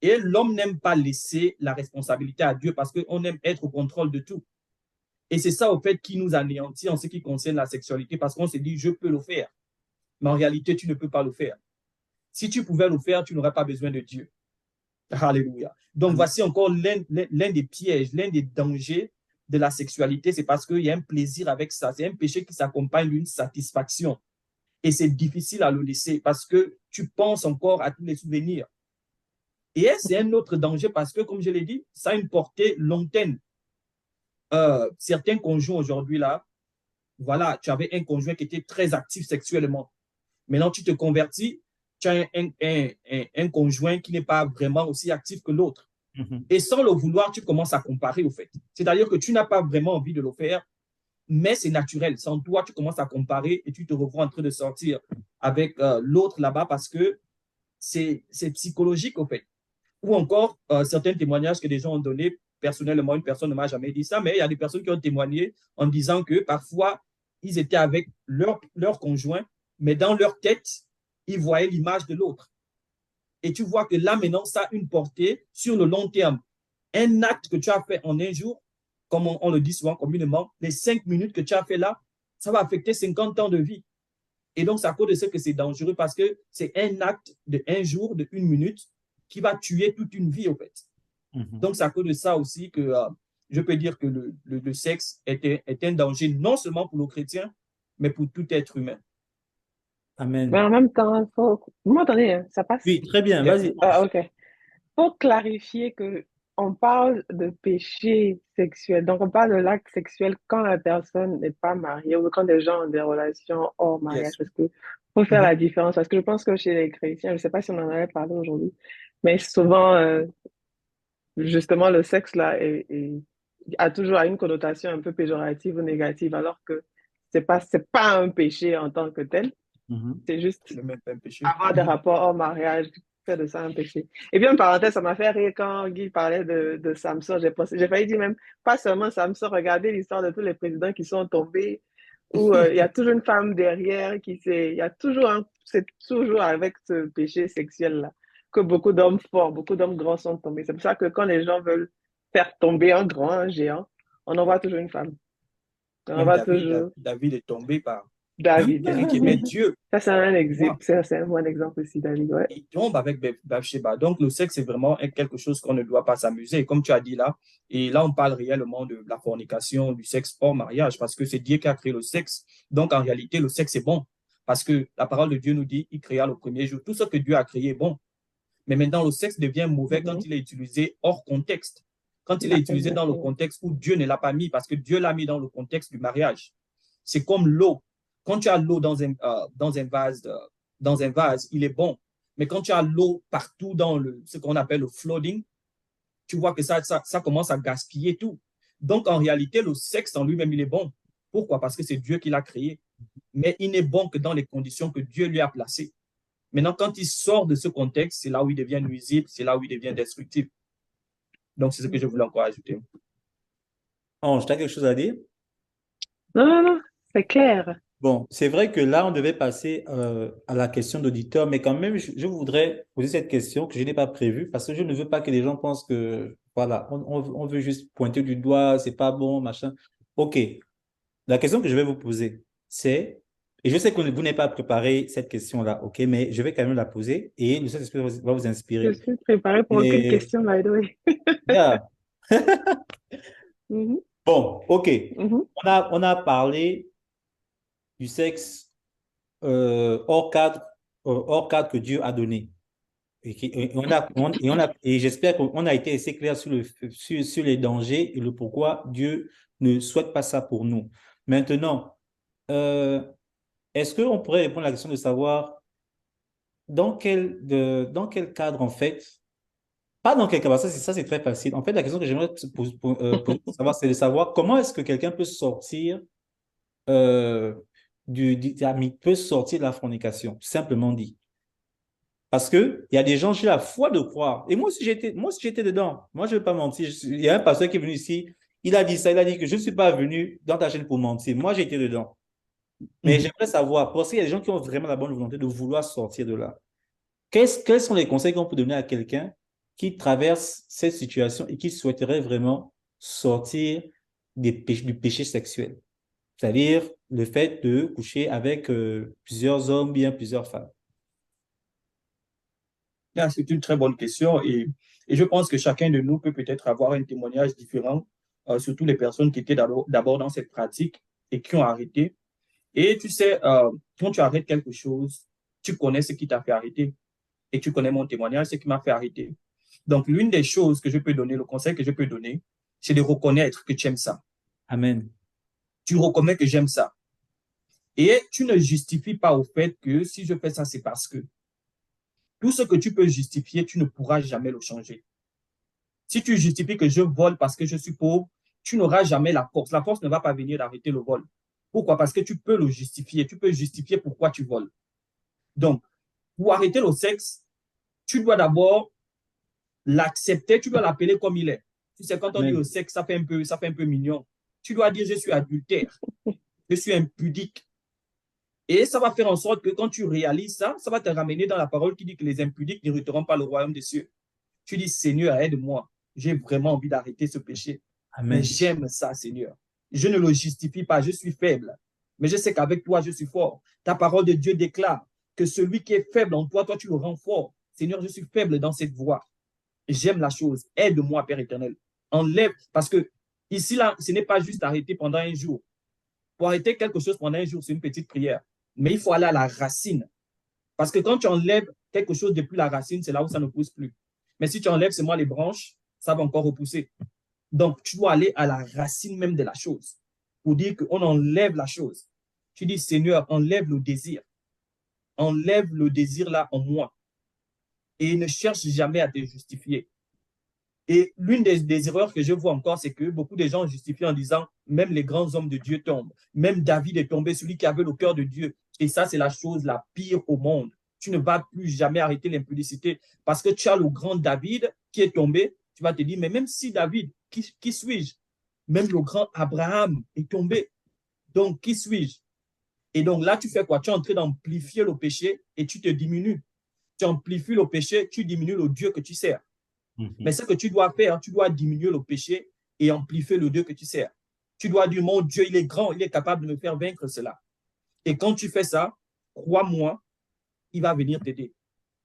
Et l'homme n'aime pas laisser la responsabilité à Dieu parce qu'on aime être au contrôle de tout. Et c'est ça, au fait, qui nous anéantit en ce qui concerne la sexualité parce qu'on se dit, je peux le faire. Mais en réalité, tu ne peux pas le faire. Si tu pouvais le faire, tu n'aurais pas besoin de Dieu. Alléluia. Donc, voici encore l'un des pièges, l'un des dangers de la sexualité, c'est parce qu'il y a un plaisir avec ça. C'est un péché qui s'accompagne d'une satisfaction. Et c'est difficile à le laisser parce que tu penses encore à tous les souvenirs. Et c'est un autre danger parce que, comme je l'ai dit, ça a une portée lointaine. Certains conjoints aujourd'hui, là, voilà, tu avais un conjoint qui était très actif sexuellement. Maintenant, tu te convertis, tu as un conjoint qui n'est pas vraiment aussi actif que l'autre. Et sans le vouloir, tu commences à comparer, au fait. C'est-à-dire que tu n'as pas vraiment envie de le faire, mais c'est naturel. Sans toi, tu commences à comparer et tu te revois en train de sortir avec l'autre là-bas parce que c'est psychologique, au fait. Ou encore, certains témoignages que des gens ont donnés. Personnellement, une personne ne m'a jamais dit ça, mais il y a des personnes qui ont témoigné en disant que parfois, ils étaient avec leur conjoint, mais dans leur tête, ils voyaient l'image de l'autre. Et tu vois que là, maintenant, ça a une portée sur le long terme. Un acte que tu as fait en un jour, comme on le dit souvent communément, les 5 minutes que tu as fait là, ça va affecter 50 ans de vie. Et donc, c'est à cause de ça que c'est dangereux parce que c'est un acte de 1 jour, de 1 minute, qui va tuer toute une vie, en fait. Donc, c'est à cause de ça aussi que je peux dire que le sexe est un danger non seulement pour le chrétien, mais pour tout être humain. Amen. Mais en même temps, faut... Vous m'entendez, hein? Ça passe? Oui, très bien, vas-y. Ah, ok. Faut clarifier que on parle de péché sexuel. Donc, on parle de l'acte sexuel quand la personne n'est pas mariée ou quand des gens ont des relations hors mariage. Yes. Parce que faut faire la différence. Parce que je pense que chez les chrétiens, je sais pas si on en avait parlé aujourd'hui, mais souvent, justement, le sexe là a toujours une connotation un peu péjorative ou négative, alors que c'est pas un péché en tant que tel. C'est juste C'est même pas un péché. avoir des rapports hors mariage, faire de ça un péché. Et puis, en parenthèse, ça m'a fait rire quand Guy parlait de Samson. J'ai failli dire même, pas seulement Samson, regardez l'histoire de tous les présidents qui sont tombés, où il y a toujours une femme derrière il y a toujours c'est toujours avec ce péché sexuel-là que beaucoup d'hommes forts, beaucoup d'hommes grands sont tombés. C'est pour ça que quand les gens veulent faire tomber un grand, un géant, on envoie toujours une femme. On Même envoie toujours David est tombé par David. quelqu'un qui aimait Dieu. Ça, c'est un exemple. C'est un bon exemple aussi, David. Ouais. Il tombe avec Bathsheba. Donc, le sexe, c'est vraiment quelque chose qu'on ne doit pas s'amuser. Comme tu as dit là, et là, on parle réellement de la fornication, du sexe hors mariage, parce que c'est Dieu qui a créé le sexe. Donc, en réalité, le sexe est bon. Parce que la parole de Dieu nous dit, il créa le premier jour. Tout ce que Dieu a créé est bon. Mais maintenant, le sexe devient mauvais quand il est utilisé hors contexte. Quand il est utilisé dans le contexte où Dieu ne l'a pas mis, parce que Dieu l'a mis dans le contexte du mariage. C'est comme l'eau. Quand tu as l'eau dans un vase, il est bon. Mais quand tu as l'eau partout dans ce qu'on appelle le flooding, tu vois que ça commence à gaspiller tout. Donc, en réalité, le sexe en lui-même, il est bon. Pourquoi? Parce que c'est Dieu qui l'a créé. Mais il n'est bon que dans les conditions que Dieu lui a placées. Maintenant, quand il sort de ce contexte, c'est là où il devient nuisible, c'est là où il devient destructif. Donc, c'est ce que je voulais encore ajouter. Ange, tu as quelque chose à dire? Non, c'est clair. Bon, c'est vrai que là, on devait passer à la question d'auditeur, mais quand même, je voudrais poser cette question que je n'ai pas prévue parce que je ne veux pas que les gens pensent que, voilà, on veut juste pointer du doigt, c'est pas bon, machin. OK. La question que je vais vous poser, c'est, et je sais que vous n'avez pas préparé cette question-là, OK, mais je vais quand même la poser et le Saint-Esprit va vous Je inspirer. suis préparée pour aucune Et, question, by the way. yeah. Mhm, Bon, OK. mhm. On a parlé du sexe hors cadre que Dieu a donné. Et j'espère qu'on a été assez clair sur les dangers et le pourquoi Dieu ne souhaite pas ça pour nous. Maintenant, euh, est-ce qu'on pourrait répondre à la question de savoir dans quel cadre, en fait, pas dans quel cadre, ça c'est très facile. En fait, la question que j'aimerais poser pour savoir, c'est de savoir comment est-ce que quelqu'un peut sortir euh, peut sortir de la fornication, simplement dit. Parce que il y a des gens, j'ai la foi de croire. Et moi aussi j'étais dedans. Moi, je ne vais pas mentir. Il y a un pasteur qui est venu ici, il a dit ça, il a dit que je ne suis pas venu dans ta chaîne pour mentir. Moi, j'étais dedans. Mais Mhm. j'aimerais savoir, parce qu'il y a des gens qui ont vraiment la bonne volonté de vouloir sortir de là. Quels sont les conseils qu'on peut donner à quelqu'un qui traverse cette situation et qui souhaiterait vraiment sortir du péché sexuel? C'est-à-dire le fait de coucher avec plusieurs hommes, bien plusieurs femmes. Là, c'est une très bonne question et je pense que chacun de nous peut peut-être avoir un témoignage différent, surtout les personnes qui étaient d'abord dans cette pratique et qui ont arrêté. Et tu sais, quand tu arrêtes quelque chose, tu connais ce qui t'a fait arrêter et tu connais mon témoignage, ce qui m'a fait arrêter. Donc, l'une des choses que je peux donner, le conseil que je peux donner, c'est de reconnaître que tu aimes ça. Amen. Tu reconnais que j'aime ça. Et tu ne justifies pas au fait que si je fais ça, c'est parce que. Tout ce que tu peux justifier, tu ne pourras jamais le changer. Si tu justifies que je vole parce que je suis pauvre, tu n'auras jamais la force. La force ne va pas venir d'arrêter le vol. Pourquoi? Parce que tu peux le justifier. Tu peux justifier pourquoi tu voles. Donc, pour arrêter le sexe, tu dois d'abord l'accepter, tu dois l'appeler comme il est. Tu sais, quand on dit le Amen. sexe, ça fait un peu mignon. Tu dois dire, je suis adultère, je suis impudique. Et ça va faire en sorte que quand tu réalises ça, ça va te ramener dans la parole qui dit que les impudiques n'hériteront pas le royaume des cieux. Tu dis, Seigneur, aide-moi. J'ai vraiment envie d'arrêter ce péché. Mais Amen. j'aime ça, Seigneur. Je ne le justifie pas, je suis faible. Mais je sais qu'avec toi, je suis fort. Ta parole de Dieu déclare que celui qui est faible en toi, toi, tu le rends fort. Seigneur, je suis faible dans cette voie. J'aime la chose. Aide-moi, Père éternel. Enlève, parce que ici, là, ce n'est pas juste arrêter pendant un jour. Pour arrêter quelque chose pendant un jour, c'est une petite prière. Mais il faut aller à la racine. Parce que quand tu enlèves quelque chose depuis la racine, c'est là où ça ne pousse plus. Mais si tu enlèves seulement les branches, ça va encore repousser. Donc, tu dois aller à la racine même de la chose pour dire qu'on enlève la chose. Tu dis, Seigneur, enlève le désir. Enlève le désir là en moi. Et ne cherche jamais à te justifier. Et l'une des erreurs que je vois encore, c'est que beaucoup de gens justifient en disant, même les grands hommes de Dieu tombent. Même David est tombé, celui qui avait le cœur de Dieu. Et ça, c'est la chose la pire au monde. Tu ne vas plus jamais arrêter l'impudicité parce que tu as le grand David qui est tombé. Tu vas te dire, mais même si David, qui suis-je? Même le grand Abraham est tombé. Donc, qui suis-je? Et donc là, tu fais quoi? Tu es en train d'amplifier le péché et tu te diminues. Tu amplifies le péché, tu diminues le Dieu que tu sers. Mais Mhm. ce que tu dois faire, tu dois diminuer le péché et amplifier le Dieu que tu sers. Tu dois dire, mon Dieu, il est grand, il est capable de me faire vaincre cela. Et quand tu fais ça, crois-moi, il va venir t'aider.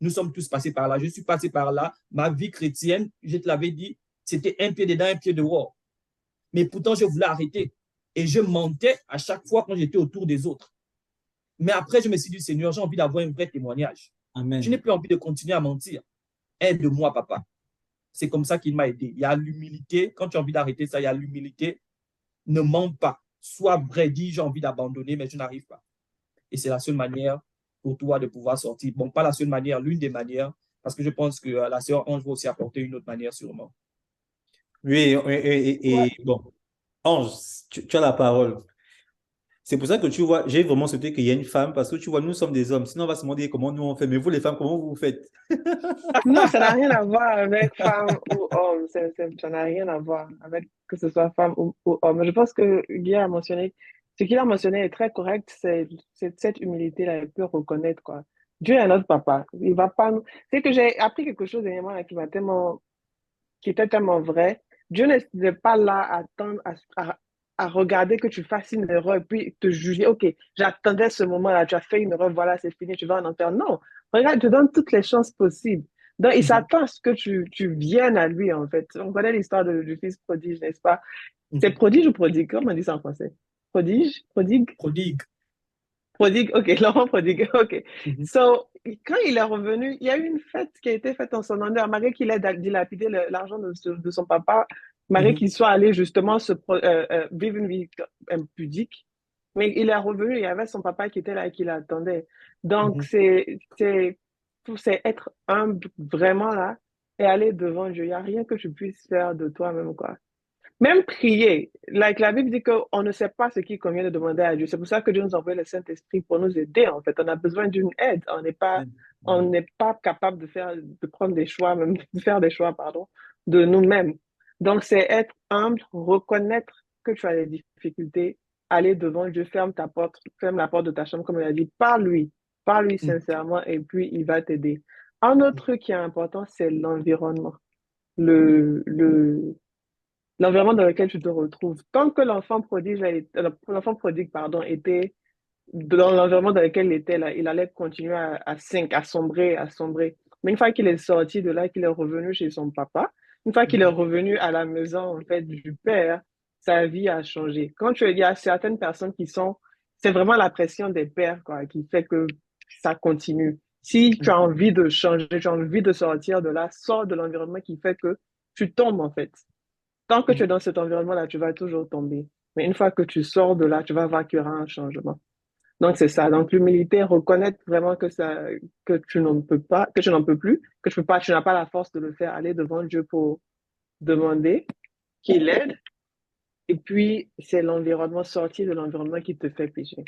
Nous sommes tous passés par là. Je suis passé par là. Ma vie chrétienne, je te l'avais dit, c'était un pied dedans, un pied dehors. Mais pourtant, je voulais arrêter. Et je mentais à chaque fois quand j'étais autour des autres. Mais après, je me suis dit, Seigneur, j'ai envie d'avoir un vrai témoignage. Je n'ai Amen. plus envie de continuer à mentir. Aide-moi, papa. C'est comme ça qu'il m'a aidé. Il y a l'humilité. Quand tu as envie d'arrêter ça, il y a l'humilité. Ne mens pas. Sois vrai, dis j'ai envie d'abandonner, mais je n'arrive pas. Et c'est la seule manière pour toi de pouvoir sortir. Bon, pas la seule manière, l'une des manières, parce que je pense que la sœur Ange va aussi apporter une autre manière sûrement. Oui, Ouais. bon, Ange, tu as la parole. C'est pour ça que tu vois, j'ai vraiment souhaité qu'il y ait une femme, parce que tu vois, nous sommes des hommes. Sinon, on va se demander comment nous on fait. Mais vous, les femmes, comment vous vous faites? Non, ça n'a rien à voir avec femme ou homme. Ça n'a rien à voir avec que ce soit femme ou homme. Je pense que Guy a mentionné Ce qu'il a mentionné est très correct, c'est cette humilité-là, il peut reconnaître, quoi. Dieu est notre papa. Il va pas nous... C'est que j'ai appris quelque chose dernièrement là, qui était tellement vrai. Dieu n'est pas là à attendre, à regarder que tu fasses une erreur et puis te juger. OK, j'attendais ce moment-là, tu as fait une erreur, voilà, c'est fini, tu vas en enfer. Non, regarde, je te donne toutes les chances possibles. Donc, il Mhm, s'attend à ce que tu viennes à lui, en fait. On connaît l'histoire du fils prodige, n'est-ce pas? C'est mhm. prodige ou prodigue? Comment on dit ça en français? Prodige? Prodigue? Prodigue. Prodigue, ok, l'enfant prodigue, ok. Mhm, So, quand il est revenu, il y a eu une fête qui a été faite en son honneur, malgré qu'il ait dilapidé l'argent de son papa, malgré mhm, qu'il soit allé justement vivre une vie impudique. Mais il est revenu, il y avait son papa qui était là et qui l'attendait. Donc, mhm. c'est être humble vraiment là et aller devant Dieu. Il n'y a rien que tu puisses faire de toi-même, quoi. Même prier, like, la Bible dit qu'on ne sait pas ce qu'il convient de demander à Dieu. C'est pour ça que Dieu nous envoie le Saint-Esprit pour nous aider, en fait. On a besoin d'une aide. On n'est pas capable de prendre des choix, même de faire des choix, pardon, de nous-mêmes. Donc, c'est être humble, reconnaître que tu as des difficultés, aller devant Dieu, ferme la porte de ta chambre, comme il a dit, parle-lui Mhm, sincèrement, et puis il va t'aider. Un autre truc qui est important, c'est l'environnement. Le, l'environnement dans lequel tu te retrouves. Tant que l'enfant prodigue, pardon, était dans l'environnement dans lequel il était là, il allait continuer à sombrer, à sombrer. Mais une fois qu'il est sorti de là, qu'il est revenu chez son papa, une fois qu'il est mhm, revenu à la maison, en fait, du père, sa vie a changé. Il y a certaines personnes c'est vraiment la pression des pères, quoi, qui fait que ça continue. Si tu as mhm, envie de changer, tu as envie de sortir de là, sors de l'environnement qui fait que tu tombes, en fait. Tant que tu es mhm. dans cet environnement-là, tu vas toujours tomber. Mais une fois que tu sors de là, tu vas voir qu'il y aura un changement. Donc, c'est ça. Donc, l'humilité, reconnaître vraiment que tu n'en peux pas, que tu n'en peux plus, que tu n'as pas la force de le faire, aller devant Dieu pour demander qu'il aide. Et puis, c'est l'environnement, sortir de l'environnement qui te fait pécher.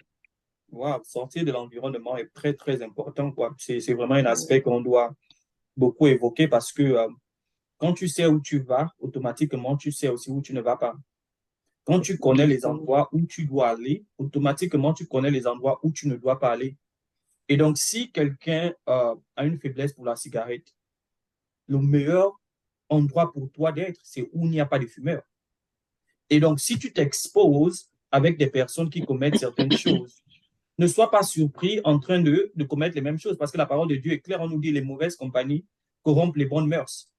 Wow, sortir de l'environnement est très, très important, quoi. C'est vraiment un Mm. aspect qu'on doit beaucoup évoquer parce que quand tu sais où tu vas, automatiquement, tu sais aussi où tu ne vas pas. Quand tu connais les Justement. endroits où tu dois aller, automatiquement, tu connais les endroits où tu ne dois pas aller. Et donc, si quelqu'un a une faiblesse pour la cigarette, le meilleur endroit pour toi d'être, c'est où il n'y a pas de fumeurs. Et donc, si tu t'exposes avec des personnes qui commettent certaines choses, ne sois pas surpris en train de commettre les mêmes choses, parce que la parole de Dieu est claire, on nous dit les mauvaises compagnies corrompent les bonnes mœurs.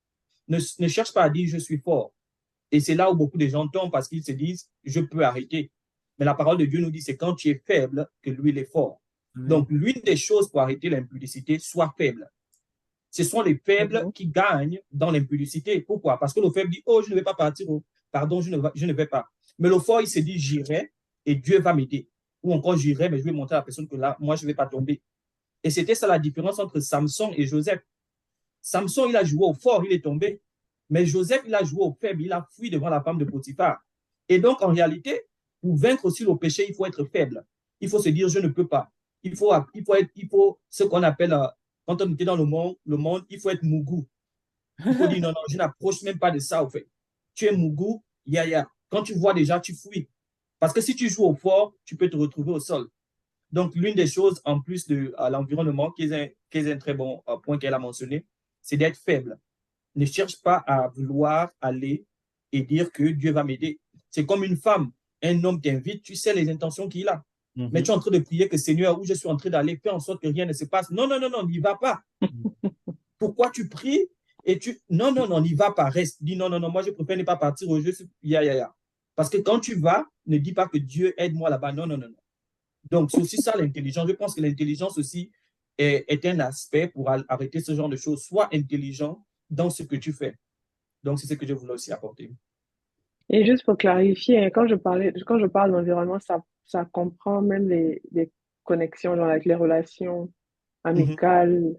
Ne cherche pas à dire je suis fort. Et c'est là où beaucoup de gens tombent parce qu'ils se disent je peux arrêter. Mais la parole de Dieu nous dit c'est quand tu es faible que lui il est fort. Donc, Amen. l'une des choses pour arrêter l'impudicité, sois faible. Ce sont les faibles Mhm. qui gagnent dans l'impudicité. Pourquoi? Parce que le faible dit, oh, je ne vais pas partir, oh, pardon, je ne vais pas. Mais le fort, il se dit, j'irai et Dieu va m'aider. Ou encore, j'irai, mais je vais montrer à la personne que là, moi, je ne vais pas tomber. Et c'était ça la différence entre Samson et Joseph. Samson, il a joué au fort, il est tombé. Mais Joseph, il a joué au faible, il a fui devant la femme de Potiphar. Et donc, en réalité, pour vaincre aussi le péché, il faut être faible. Il faut se dire, je ne peux pas. Il faut ce qu'on appelle, quand on était dans le monde, il faut être mougou. Il faut dire, non, non, je n'approche même pas de ça, au fait. Tu es mougou, ya. Quand tu vois déjà, tu fuis. Parce que si tu joues au fort, tu peux te retrouver au sol. Donc, l'une des choses, en plus de l'environnement, qui est un très bon point qu'elle a mentionné, c'est d'être faible. Ne cherche pas à vouloir aller et dire que Dieu va m'aider. C'est comme une femme, un homme t'invite, tu sais les intentions qu'il a. Mais tu es Mhm. en train de prier que Seigneur, où je suis en train d'aller, fais en sorte que rien ne se passe. Non, non, non, non, n'y va pas. Pourquoi tu pries et tu. Non, non, non, n'y va pas. Reste. Dis non, non, non, moi je préfère ne pas partir au jeu. Ya. Parce que quand tu vas, ne dis pas que Dieu aide-moi là-bas. Non, non, non, non. Donc, c'est aussi ça l'intelligence. Je pense que l'intelligence aussi est un aspect pour arrêter ce genre de choses. Sois intelligent dans ce que tu fais. Donc, c'est ce que je voulais aussi apporter. Et juste pour clarifier, hein, quand je parle d'environnement, ça comprend même les connexions, genre avec les relations Mhm. amicales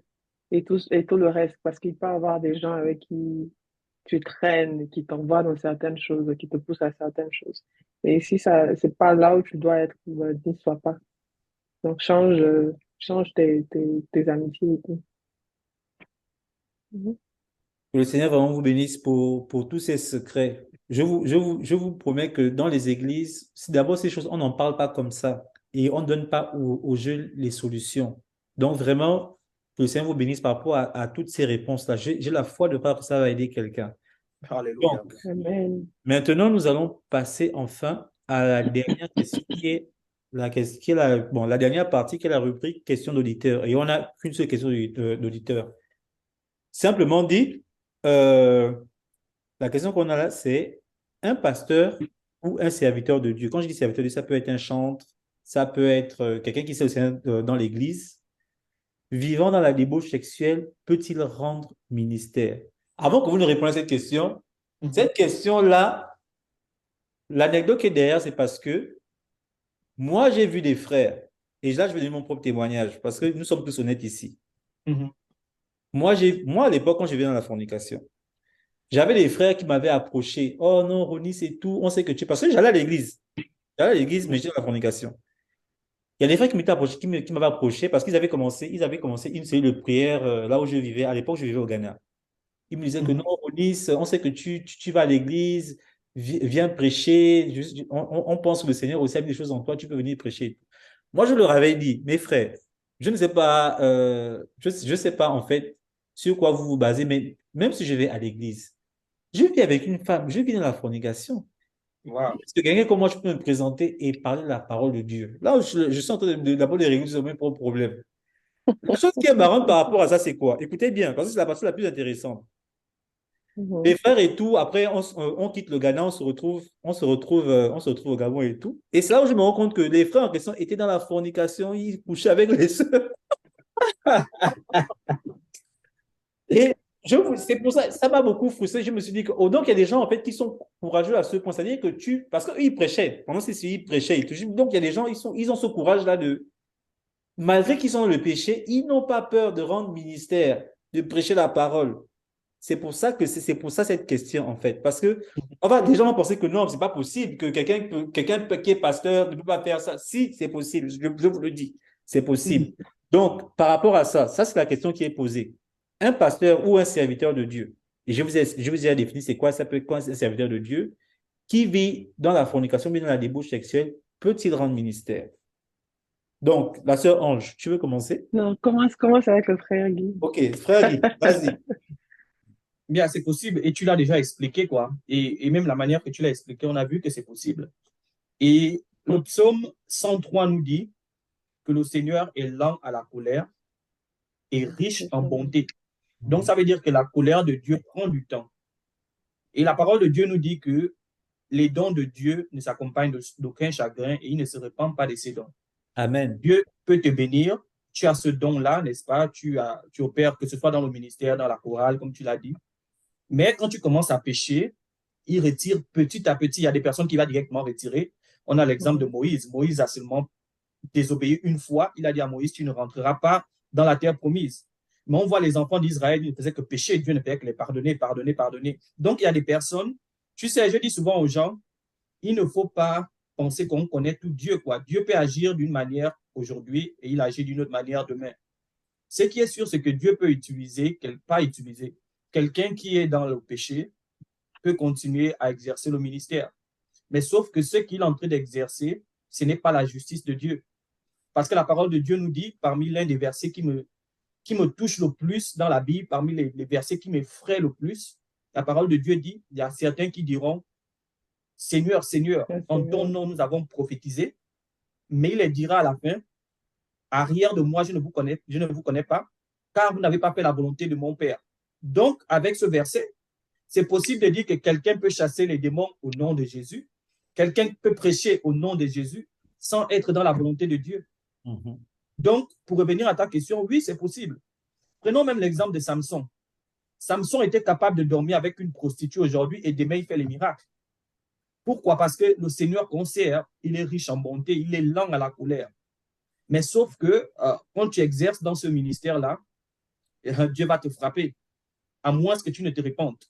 et tout le reste, parce qu'il peut y avoir des gens avec qui tu traînes, qui t'envoient dans certaines choses, qui te poussent à certaines choses. Et si c'est pas là où tu dois être, n'y sois pas. Donc, change tes amitiés et tout. Mhm. Que le Seigneur vraiment vous bénisse pour tous ces secrets. je vous promets que dans les églises, d'abord ces choses, on n'en parle pas comme ça et on ne donne pas aux jeunes les solutions. Donc vraiment, que le Seigneur vous bénisse par rapport à toutes ces réponses-là. J'ai la foi de croire que ça va aider quelqu'un. Alléluia. Donc, Amen. maintenant, nous allons passer enfin à la dernière question qui est la dernière partie qui est la rubrique question d'auditeur. Et on n'a qu'une seule question d'auditeur. Simplement dit, la question qu'on a là, c'est un pasteur ou un serviteur de Dieu. Quand je dis serviteur de Dieu, ça peut être un chantre, ça peut être quelqu'un qui sert au Seigneur dans l'église. Vivant dans la débauche sexuelle, peut-il rendre ministère? Avant que vous ne répondiez à cette question-là, l'anecdote qui est derrière, c'est parce que moi, j'ai vu des frères, et là, je vais donner mon propre témoignage, parce que nous sommes tous honnêtes ici. Mhm. Moi, à l'époque, quand je vivais dans la fornication, j'avais des frères qui m'avaient approché. Oh non, Ronnie, c'est tout. On sait que tu es. Parce que j'allais à l'église. J'allais à l'église, mais j'étais dans la fornication. Il y a des frères qui m'étaient approchés, qui m'avaient approché parce qu'ils avaient commencé une série de prières là où je vivais. À l'époque, je vivais au Ghana. Ils me disaient que non, Ronnie, on sait que tu vas à l'église, viens prêcher. On pense que le Seigneur aussi a mis des choses en toi, tu peux venir prêcher. Moi, je leur avais dit, mes frères, je ne sais pas, je sais pas en fait sur quoi vous vous basez, mais même si je vais à l'église, je vis avec une femme, je vis dans la fornication. Wow. Est-ce que quelqu'un comme moi, je peux me présenter et parler de la parole de Dieu? Là, je suis en train d'abord de régler mes propres problèmes. La chose qui est marrante par rapport à ça, c'est quoi? Écoutez bien, parce que c'est la partie la plus intéressante. Les frères et tout, après, on quitte le Ghana, on se retrouve au Gabon et tout. Et c'est là où je me rends compte que les frères en question étaient dans la fornication, ils couchaient avec les sœurs. Et c'est pour ça, ça m'a beaucoup frustré. Je me suis dit que, oh, donc il y a des gens en fait qui sont courageux à ce point. C'est-à-dire que parce qu'eux, ils prêchaient. Pendant ces ils prêchaient. Donc il y a des gens, ils ont ce courage-là malgré qu'ils sont dans le péché, ils n'ont pas peur de rendre ministère, de prêcher la parole. C'est pour ça cette question en fait. Parce que, enfin, des gens vont penser que non, c'est pas possible, que quelqu'un qui est pasteur ne peut pas faire ça. Si, c'est possible. Je vous le dis, c'est possible. Donc, par rapport à ça, c'est la question qui est posée. Un pasteur ou un serviteur de Dieu, et je vous ai défini c'est quoi, ça peut être quoi un serviteur de Dieu, qui vit dans la fornication, mais dans la débauche sexuelle, peut-il rendre ministère? Donc, la sœur Ange, tu veux commencer? Non, commence avec le frère Guy. Ok, frère Guy, vas-y. Bien, c'est possible et tu l'as déjà expliqué, quoi. Et même la manière que tu l'as expliqué, on a vu que c'est possible. Et le psaume 103 nous dit que le Seigneur est lent à la colère et riche en bonté. Donc, ça veut dire que la colère de Dieu prend du temps. Et la parole de Dieu nous dit que les dons de Dieu ne s'accompagnent d'aucun chagrin et il ne se répand pas de ses dons. Amen. Dieu peut te bénir. Tu as ce don-là, n'est-ce pas? Tu opères, que ce soit dans le ministère, dans la chorale, comme tu l'as dit. Mais quand tu commences à pécher, il retire petit à petit. Il y a des personnes qui vont directement retirer. On a l'exemple de Moïse. Moïse a seulement désobéi une fois. Il a dit à Moïse, tu ne rentreras pas dans la terre promise. Mais on voit les enfants d'Israël, ils ne faisaient que pécher. Dieu ne faisait que les pardonner, pardonner, pardonner. Donc, il y a des personnes, tu sais, je dis souvent aux gens, il ne faut pas penser qu'on connaît tout Dieu, quoi. Dieu peut agir d'une manière aujourd'hui et il agit d'une autre manière demain. Ce qui est sûr, c'est que Dieu peut utiliser, pas utiliser. Quelqu'un qui est dans le péché peut continuer à exercer le ministère. Mais sauf que ce qu'il est en train d'exercer, ce n'est pas la justice de Dieu. Parce que la parole de Dieu nous dit, parmi l'un des versets qui me touche le plus dans la Bible, parmi les versets qui m'effraient le plus, la parole de Dieu dit, il y a certains qui diront, Seigneur, Seigneur, en ton nom nous avons prophétisé, mais il les dira à la fin, arrière de moi, je ne vous connais pas, car vous n'avez pas fait la volonté de mon Père. Donc, avec ce verset, c'est possible de dire que quelqu'un peut chasser les démons au nom de Jésus, quelqu'un peut prêcher au nom de Jésus sans être dans la volonté de Dieu. Donc, pour revenir à ta question, oui, c'est possible. Prenons même l'exemple de Samson. Samson était capable de dormir avec une prostituée aujourd'hui et demain, il fait les miracles. Pourquoi? Parce que le Seigneur qu'on sert, il est riche en bonté, il est lent à la colère. Mais sauf que quand tu exerces dans ce ministère-là, Dieu va te frapper. À moins que tu ne te répandes,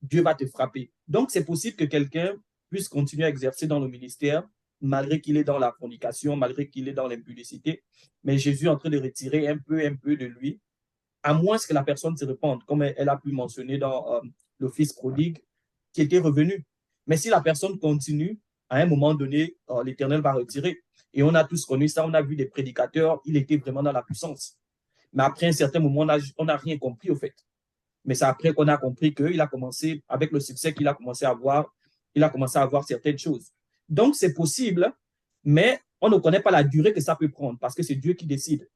Dieu va te frapper. Donc, c'est possible que quelqu'un puisse continuer à exercer dans le ministère, malgré qu'il est dans la fornication, malgré qu'il est dans l'impudicité. Mais Jésus est en train de retirer un peu de lui, à moins que la personne se répande, comme elle a pu mentionner dans le fils prodigue qui était revenu. Mais si la personne continue, à un moment donné, l'Éternel va retirer. Et on a tous connu ça, on a vu des prédicateurs, il était vraiment dans la puissance. Mais après un certain moment, on n'a rien compris au fait. Mais c'est après qu'on a compris qu'il a commencé, avec le succès qu'il a commencé à avoir, il a commencé à avoir certaines choses. Donc, c'est possible, mais on ne connaît pas la durée que ça peut prendre parce que c'est Dieu qui décide.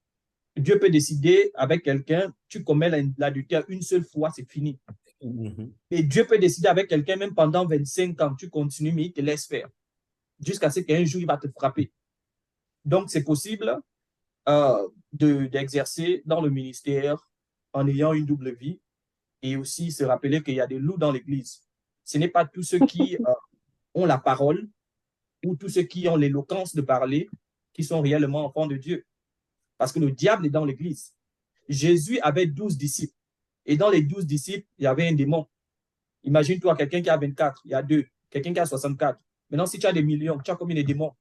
Dieu peut décider avec quelqu'un, tu commets l'adultère une seule fois, c'est fini. Et Dieu peut décider avec quelqu'un, même pendant 25 ans, tu continues, mais il te laisse faire. Jusqu'à ce qu'un jour, il va te frapper. Donc, c'est possible d'exercer dans le ministère en ayant une double vie et aussi se rappeler qu'il y a des loups dans l'église. Ce n'est pas tous ceux qui ont la parole ou tous ceux qui ont l'éloquence de parler qui sont réellement enfants de Dieu. Parce que le diable est dans l'église. Jésus avait 12 disciples. Et dans les 12 disciples, il y avait un démon. Imagine-toi quelqu'un qui a 24, il y a deux. Quelqu'un qui a 64. Maintenant, si tu as des millions, tu as combien de démons?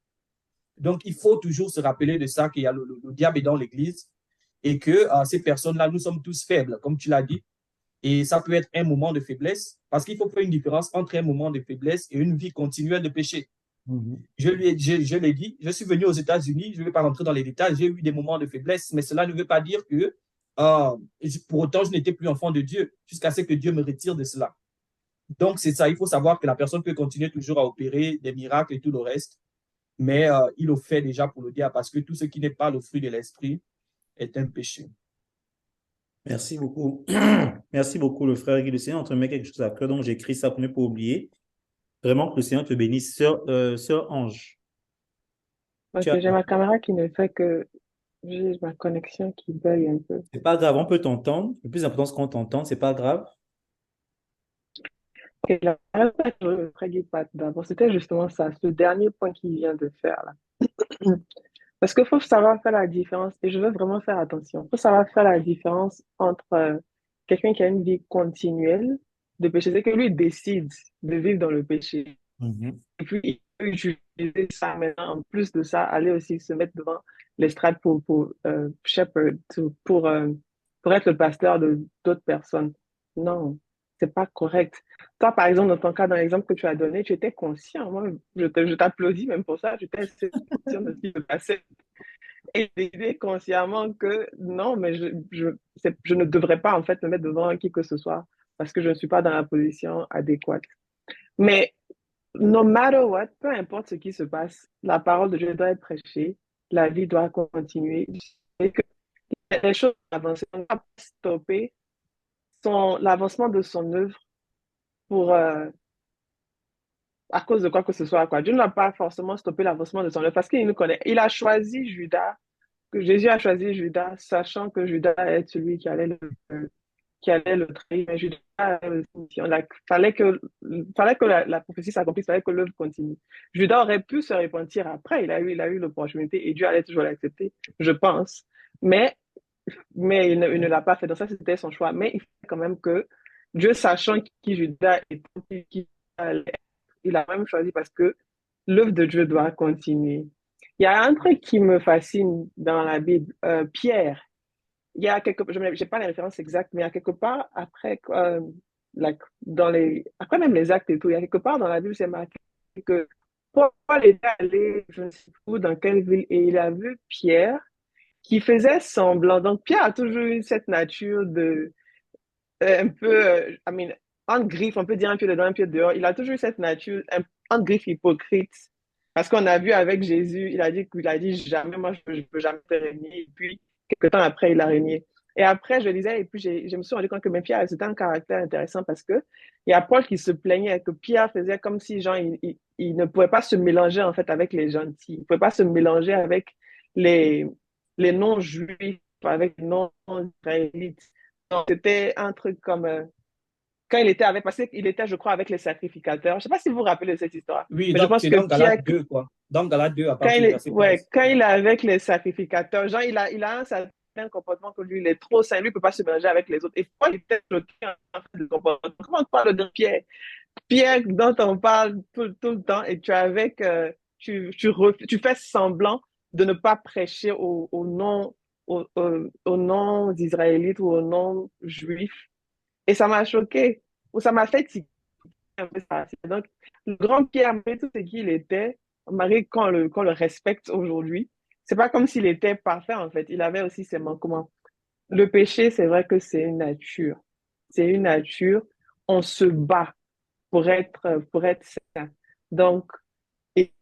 Donc, il faut toujours se rappeler de ça, qu'il y a le diable est dans l'église et que ces personnes-là, nous sommes tous faibles, comme tu l'as dit. Et ça peut être un moment de faiblesse parce qu'il faut faire une différence entre un moment de faiblesse et une vie continuelle de péché. Je l'ai dit, je suis venu aux États-Unis, je ne vais pas rentrer dans les détails, j'ai eu des moments de faiblesse, mais cela ne veut pas dire que pour autant je n'étais plus enfant de Dieu jusqu'à ce que Dieu me retire de cela. Donc c'est ça, il faut savoir que la personne peut continuer toujours à opérer des miracles et tout le reste, mais il le fait déjà pour le diable parce que tout ce qui n'est pas le fruit de l'esprit est un péché. Merci beaucoup. Merci beaucoup, le frère Guy. Le Seigneur te met quelque chose à cœur, donc j'écris ça pour ne pas oublier. Vraiment que le Seigneur te bénisse. Sœur Ange. Ok, j'ai ma caméra qui ne fait que... J'ai ma connexion qui bug un peu. C'est pas grave, on peut t'entendre. Le plus important, c'est qu'on t'entende, c'est pas grave. Ok, la Pat d'abord, c'était justement ça, ce dernier point qu'il vient de faire là. Parce qu'il faut savoir faire la différence, et je veux vraiment faire attention. Il faut savoir faire la différence entre quelqu'un qui a une vie continuelle de péché, c'est que lui décide de vivre dans le péché. Et puis, il peut utiliser ça maintenant, en plus de ça, aller aussi se mettre devant l'estrade pour shepherd, pour être le pasteur de d'autres personnes. Non, c'est pas correct. Toi, par exemple, dans ton cas, dans l'exemple que tu as donné, tu étais conscient. Moi, je t'applaudis même pour ça. J'étais assez conscient de ce qui se passait. Et décider consciemment que non, mais je ne devrais pas en fait me mettre devant qui que ce soit parce que je ne suis pas dans la position adéquate. Mais no matter what, peu importe ce qui se passe, la parole de Dieu doit être prêchée, la vie doit continuer. Et que les choses avancent. On ne va pas stopper l'avancement de son œuvre pour, à cause de quoi que ce soit. Quoi. Dieu ne va pas forcément stopper l'avancement de son œuvre parce qu'il nous connaît. Il a choisi Judas, que Jésus a choisi Judas, sachant que Judas est celui qui allait le trahir. Mais Judas avait une mission. Fallait que la prophétie s'accomplisse, fallait que l'œuvre continue. Judas aurait pu se repentir après, il a eu l'opportunité et Dieu allait toujours l'accepter, je pense. Mais il ne l'a pas fait. Donc ça, c'était son choix. Mais il faut quand même que Dieu, sachant qui Judas est, qui il a même choisi parce que l'œuvre de Dieu doit continuer. Il y a un truc qui me fascine dans la Bible. Pierre, il y a je n'ai pas les références exactes, mais il y a quelque part après, après même les actes et tout, il y a quelque part dans la Bible, c'est marqué que Paul était allé, je ne sais plus dans quelle ville, et il a vu Pierre qui faisait semblant. Donc Pierre a toujours eu cette nature de un peu, en griffe, on peut dire un pied dedans, un pied dehors. Il a toujours eu cette nature, en griffe hypocrite. Parce qu'on a vu avec Jésus, il a dit jamais, moi, je ne peux jamais te régner. Et puis, quelques temps après, il a régné. Et après, je lisais, et puis je me suis rendu compte que même Pierre, c'était un caractère intéressant parce que il y a Paul qui se plaignait que Pierre faisait comme si, genre, il ne pouvait pas se mélanger, en fait, avec les gentils. Il ne pouvait pas se mélanger avec les, les non-juifs, avec les non-israélites. Donc, c'était un truc comme quand il était avec, parce qu'il était, je crois, avec les sacrificateurs. Je ne sais pas si vous vous rappelez de cette histoire, Oui, mais je donc pense c'est que dans Pierre, Galates 2, quoi. Dans Galates 2, à quand partir du verset 15. quand il est avec les sacrificateurs, genre, il a un certain comportement que lui, il est trop saint, lui, il ne peut pas se mélanger avec les autres. Et Paul était choqué en fait, de comportement. Comment on parle de Pierre? Pierre, dont on parle tout le temps, et tu es avec, tu fais semblant de ne pas prêcher aux non-israélites ou aux non-juifs. Et ça m'a choqué, ou ça m'a fait tiquer. un peu ça. Donc, le grand Pierre, malgré tout ce qu'il était, malgré qu'on le respecte aujourd'hui, c'est pas comme s'il était parfait, en fait. Il avait aussi ses manquements. Le péché, c'est vrai que c'est une nature. C'est une nature. On se bat pour être saint. Donc, et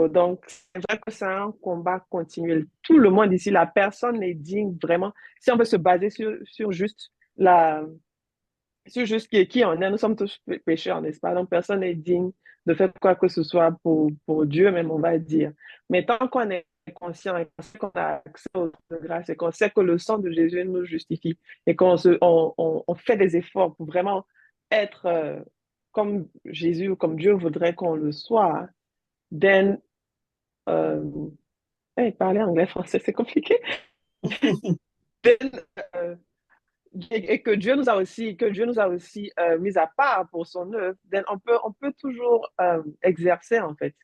donc, c'est vrai que c'est un combat continuel. Tout le monde ici, la personne n'est digne vraiment. Si on veut se baser sur juste sur juste qui on est, nous sommes tous pécheurs, n'est-ce pas? Donc, personne n'est digne de faire quoi que ce soit pour Dieu, même, on va dire. Mais tant qu'on est conscient et qu'on sait qu'on a accès aux de grâce et qu'on sait que le sang de Jésus nous justifie et on fait des efforts pour vraiment être comme Jésus ou comme Dieu voudrait qu'on le soit, then, euh, hey, parler anglais, français, c'est compliqué. Then, euh, et que Dieu nous a aussi mis à part pour son œuvre, then on peut toujours exercer en fait.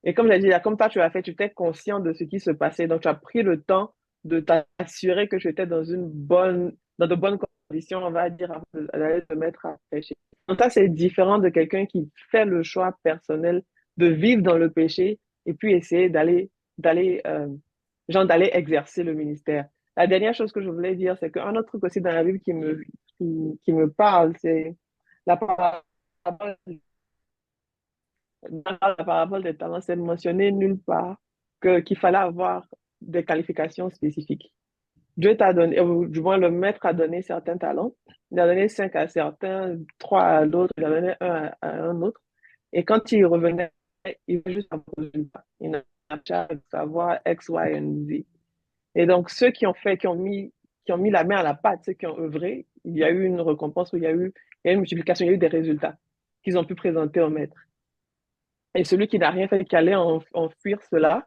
Et comme j'ai dit, comme toi tu as fait, tu étais conscient de ce qui se passait, donc tu as pris le temps de t'assurer que tu étais dans de bonnes conditions, on va dire, d'aller te mettre à pécher. Donc ça, c'est différent de quelqu'un qui fait le choix personnel de vivre dans le péché et puis essayer d'aller, d'aller exercer le ministère. La dernière chose que je voulais dire, c'est qu'un autre truc aussi dans la Bible qui me parle, c'est la parabole, dans la parabole des talents. C'est mentionné nulle part qu'il fallait avoir des qualifications spécifiques. Dieu t'a donné, ou du moins le maître a donné certains talents. Il a donné 5 à certains, 3 à d'autres, il a donné un à un autre. Et quand il revenait, il veut juste un résultat. Il n'a pas de savoir X, Y et Z. Et donc, ceux qui ont mis la main à la pâte, ceux qui ont œuvré, il y a eu une récompense, il y a eu une multiplication, il y a eu des résultats qu'ils ont pu présenter au maître. Et celui qui n'a rien fait, qui allait fuir cela,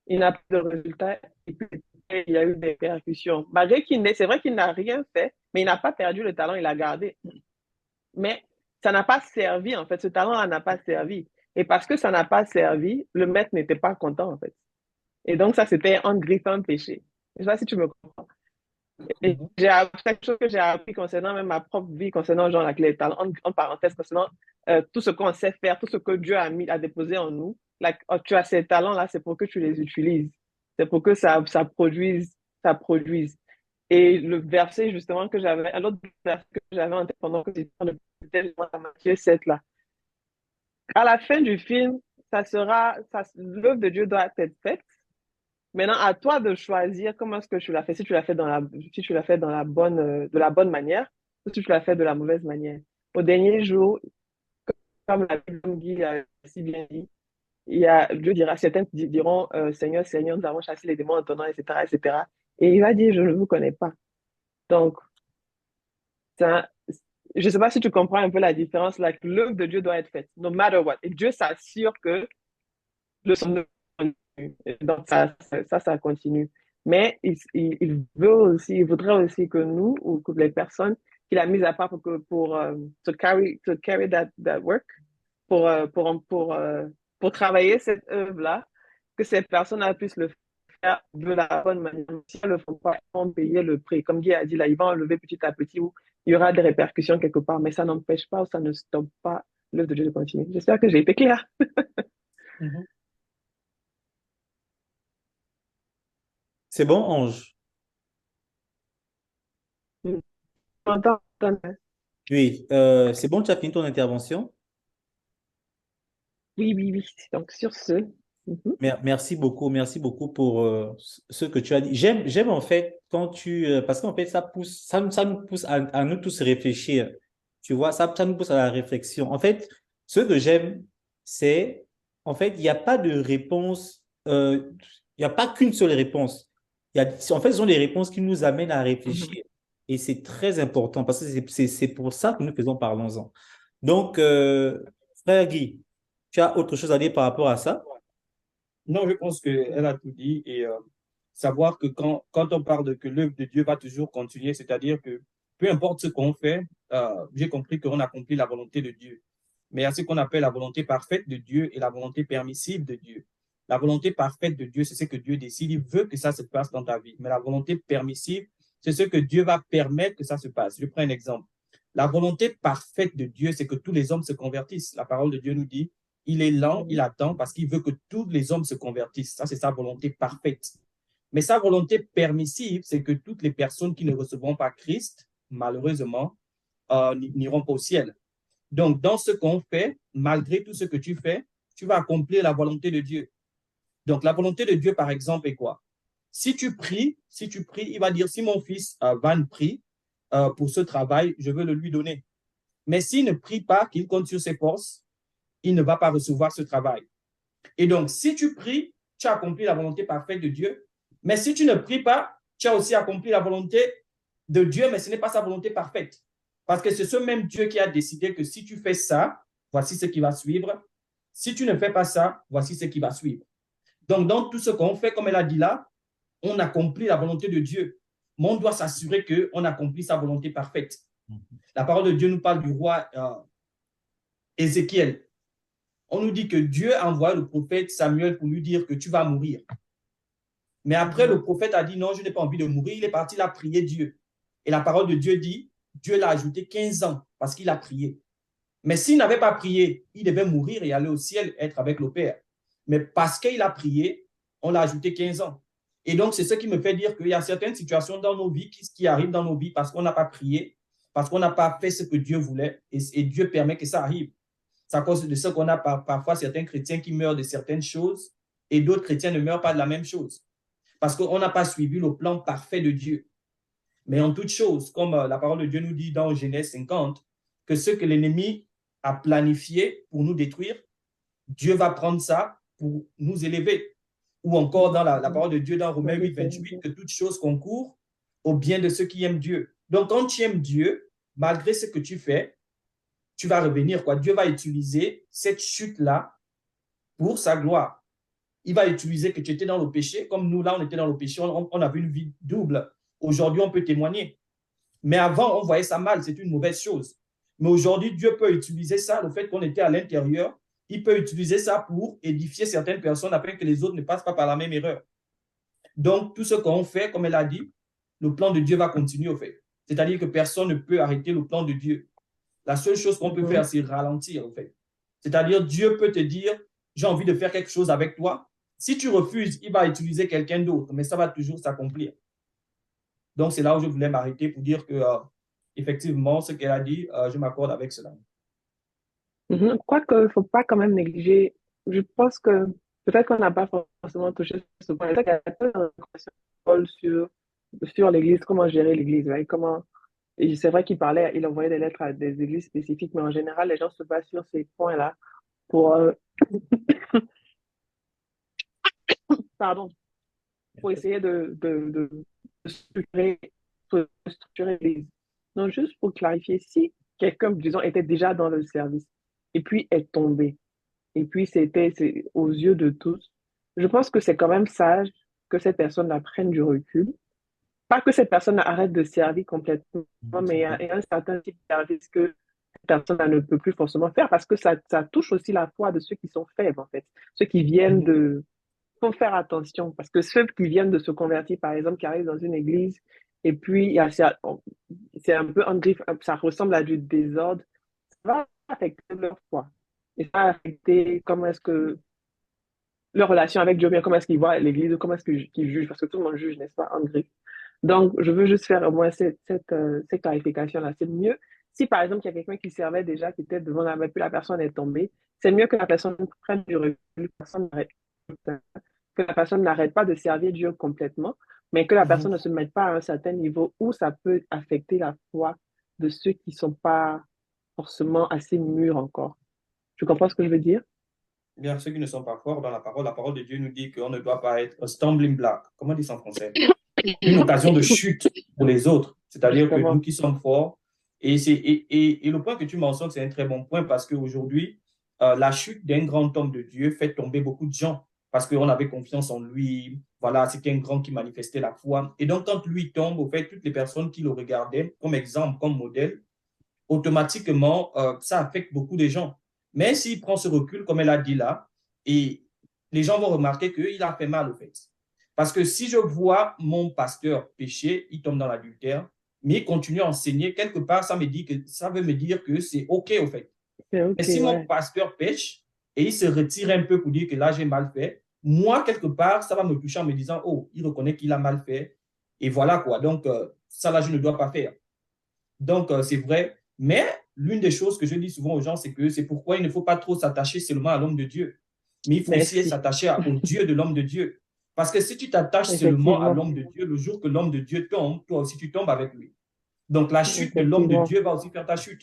il n'a pas de résultat. Et puis, il y a eu des répercussions. C'est vrai qu'il n'a rien fait, mais il n'a pas perdu le talent, il l'a gardé. Mais ça n'a pas servi, en fait. Ce talent-là n'a pas servi. Et parce que ça n'a pas servi, le maître n'était pas content, en fait. Et donc, ça, c'était un griffin péché. Je ne sais pas si tu me comprends. Et j'ai appris quelque chose que j'ai appris concernant même ma propre vie, concernant genre avec les talents, en parenthèse, concernant tout ce qu'on sait faire, tout ce que Dieu a déposé en nous. Like, oh, tu as ces talents-là, c'est pour que tu les utilises. C'est pour que ça produise, ça produise. Et le verset, justement, un autre verset que j'avais en tête pendant que j'étais dans Matthieu 7, là. À la fin du film, l'œuvre de Dieu doit être faite. Maintenant, à toi de choisir comment est-ce que tu l'as fait. Si tu l'as fait si tu l'as fait de la bonne manière, ou si tu l'as fait de la mauvaise manière. Au dernier jour, comme la Bible Guy a si bien dit, Dieu dira, certains diront, Seigneur, Seigneur, nous avons chassé les démons en ton nom, etc., etc. Et il va dire, je ne vous connais pas. Donc, ça, je ne sais pas si tu comprends un peu la différence, là, que l'œuvre de Dieu doit être faite, no matter what. Et Dieu s'assure que le son donc, ça continue. Mais il veut aussi, il voudrait aussi que nous, ou que les personnes qu'il a mises à part pour to carry that work, pour, euh, pour, pour, euh, pour travailler cette œuvre-là, que ces personnes-là puissent le faire de la bonne manière. Si elles ne le font pas, ils vont payer le prix. Comme Guy a dit, là, ils vont enlever petit à petit où il y aura des répercussions quelque part, mais ça n'empêche pas ou ça ne stoppe pas l'œuvre de Dieu de continuer. J'espère que j'ai été claire. Mhm. C'est bon, Ange? Oui, c'est bon, tu as fini ton intervention? Oui, oui, oui. Donc, sur ce, mhm. Merci beaucoup pour ce que tu as dit. J'aime en fait quand parce qu'en fait, ça nous pousse à nous tous réfléchir. Tu vois, ça nous pousse à la réflexion. En fait, ce que j'aime, c'est, en fait, il n'y a pas de réponse, il n'y a pas qu'une seule réponse. En fait, ce sont les réponses qui nous amènent à Mhm. réfléchir. Et c'est très important parce que c'est pour ça que nous faisons Parlons-en. Donc, frère Guy, tu as autre chose à dire par rapport à ça? Non, je pense qu'elle a tout dit et savoir que quand on parle de que l'œuvre de Dieu va toujours continuer, c'est-à-dire que peu importe ce qu'on fait, j'ai compris qu'on accomplit la volonté de Dieu. Mais il y a ce qu'on appelle la volonté parfaite de Dieu et la volonté permissive de Dieu. La volonté parfaite de Dieu, c'est ce que Dieu décide. Il veut que ça se passe dans ta vie. Mais la volonté permissive, c'est ce que Dieu va permettre que ça se passe. Je prends un exemple. La volonté parfaite de Dieu, c'est que tous les hommes se convertissent. La parole de Dieu nous dit, il est lent, il attend parce qu'il veut que tous les hommes se convertissent. Ça, c'est sa volonté parfaite. Mais sa volonté permissive, c'est que toutes les personnes qui ne recevront pas Christ, malheureusement, n'iront pas au ciel. Donc, dans ce qu'on fait, malgré tout ce que tu fais, tu vas accomplir la volonté de Dieu. Donc, la volonté de Dieu, par exemple, est quoi? Si tu pries, il va dire, si mon fils Van prie pour ce travail, je veux le lui donner. Mais s'il ne prie pas, qu'il compte sur ses forces, il ne va pas recevoir ce travail. Et donc, si tu pries, tu as accompli la volonté parfaite de Dieu. Mais si tu ne pries pas, tu as aussi accompli la volonté de Dieu, mais ce n'est pas sa volonté parfaite. Parce que c'est ce même Dieu qui a décidé que si tu fais ça, voici ce qui va suivre. Si tu ne fais pas ça, voici ce qui va suivre. Donc, dans tout ce qu'on fait, comme elle a dit là, on accomplit la volonté de Dieu. Mais on doit s'assurer qu'on accomplit sa volonté parfaite. La parole de Dieu nous parle du roi Ézéchiel. On nous dit que Dieu a envoyé le prophète Samuel pour lui dire que tu vas mourir. Mais après, le prophète a dit non, je n'ai pas envie de mourir. Il est parti là prier Dieu. Et la parole de Dieu dit, Dieu l'a ajouté 15 ans parce qu'il a prié. Mais s'il n'avait pas prié, il devait mourir et aller au ciel, être avec le Père. Mais parce qu'il a prié, on l'a ajouté 15 ans. Et donc, c'est ce qui me fait dire qu'il y a certaines situations dans nos vies qui arrivent dans nos vies parce qu'on n'a pas prié, parce qu'on n'a pas fait ce que Dieu voulait et Dieu permet que ça arrive. C'est à cause de ça qu'on a parfois certains chrétiens qui meurent de certaines choses et d'autres chrétiens ne meurent pas de la même chose. Parce qu'on n'a pas suivi le plan parfait de Dieu. Mais en toute chose, comme la parole de Dieu nous dit dans Genèse 50, que ce que l'ennemi a planifié pour nous détruire, Dieu va prendre ça pour nous élever. Ou encore dans la parole de Dieu dans Romains 8, 28, que toute chose concourt au bien de ceux qui aiment Dieu. Donc, quand tu aimes Dieu, malgré ce que tu fais, tu vas revenir, quoi. Dieu va utiliser cette chute-là pour sa gloire. Il va utiliser que tu étais dans le péché, comme nous, là, on était dans le péché, on avait une vie double. Aujourd'hui, on peut témoigner. Mais avant, on voyait ça mal, c'est une mauvaise chose. Mais aujourd'hui, Dieu peut utiliser ça, le fait qu'on était à l'intérieur, il peut utiliser ça pour édifier certaines personnes afin que les autres ne passent pas par la même erreur. Donc, tout ce qu'on fait, comme elle a dit, le plan de Dieu va continuer au fait. C'est-à-dire que personne ne peut arrêter le plan de Dieu. La seule chose qu'on peut faire, c'est ralentir, au fait. C'est-à-dire, Dieu peut te dire, j'ai envie de faire quelque chose avec toi. Si tu refuses, il va utiliser quelqu'un d'autre, mais ça va toujours s'accomplir. Donc, c'est là où je voulais m'arrêter pour dire que, effectivement, ce qu'elle a dit, je m'accorde avec cela. Quoique, il ne faut pas quand même négliger. Je pense que peut-être qu'on n'a pas forcément touché ce point. Il y a tellement de sur l'Église, comment gérer l'Église. Right? Et c'est vrai qu'il parlait, il envoyait des lettres à des églises spécifiques, mais en général, les gens se basent sur ces points-là pour, pardon, pour essayer de structurer l'Église. Donc, juste pour clarifier, si quelqu'un, disons, était déjà dans le service et puis est tombé, et puis c'est aux yeux de tous, je pense que c'est quand même sage que cette personne-là prenne du recul. Pas que cette personne arrête de servir complètement, mais il y a un certain type de service que cette personne ne peut plus forcément faire parce que ça touche aussi la foi de ceux qui sont faibles, en fait. Ceux qui viennent de... Il faut faire attention parce que ceux qui viennent de se convertir, par exemple, qui arrivent dans une église et puis c'est un peu en griffe, ça ressemble à du désordre, ça va affecter leur foi. Et ça va affecter comment est-ce que leur relation avec Dieu, bien comment est-ce qu'ils voient l'église, comment est-ce qu'ils jugent, parce que tout le monde juge, n'est-ce pas, en griffe. Donc, je veux juste faire au moins cette clarification-là. C'est mieux, si par exemple, il y a quelqu'un qui servait déjà, qui était devant la main, puis la personne est tombée, c'est mieux que la personne prenne du recul, que la personne n'arrête pas de servir Dieu complètement, mais que la personne ne se mette pas à un certain niveau où ça peut affecter la foi de ceux qui ne sont pas forcément assez mûrs encore. Tu comprends ce que je veux dire? Bien, ceux qui ne sont pas forts dans la parole de Dieu nous dit qu'on ne doit pas être un stumbling block. Comment on dit ça en français? Une occasion de chute pour les autres. C'est-à-dire que nous qui sommes forts, et le point que tu mentionnes, c'est un très bon point parce qu'aujourd'hui, la chute d'un grand homme de Dieu fait tomber beaucoup de gens parce qu'on avait confiance en lui. Voilà, c'était un grand qui manifestait la foi. Et donc, quand lui tombe, au fait, toutes les personnes qui le regardaient comme exemple, comme modèle, automatiquement, ça affecte beaucoup de gens. Mais s'il prend ce recul, comme elle a dit là, et les gens vont remarquer qu'il a fait mal, au fait. Parce que si je vois mon pasteur pécher, il tombe dans l'adultère, mais il continue à enseigner, quelque part, ça veut me dire que c'est OK, au fait. C'est OK, Mais si mon ouais. pasteur pêche et il se retire un peu pour dire que là, j'ai mal fait, moi, quelque part, ça va me toucher en me disant, oh, il reconnaît qu'il a mal fait. Et voilà quoi. Donc, ça, là, je ne dois pas faire. Donc, c'est vrai. Mais l'une des choses que je dis souvent aux gens, c'est que c'est pourquoi il ne faut pas trop s'attacher seulement à l'homme de Dieu. Mais il faut aussi Merci. s'attacher au Dieu de l'homme de Dieu. Parce que si tu t'attaches seulement à Effectivement. l'homme de Dieu, le jour que l'homme de Dieu tombe, toi aussi tu tombes avec lui. Donc la chute de l'homme de Effectivement. Dieu va aussi faire ta chute.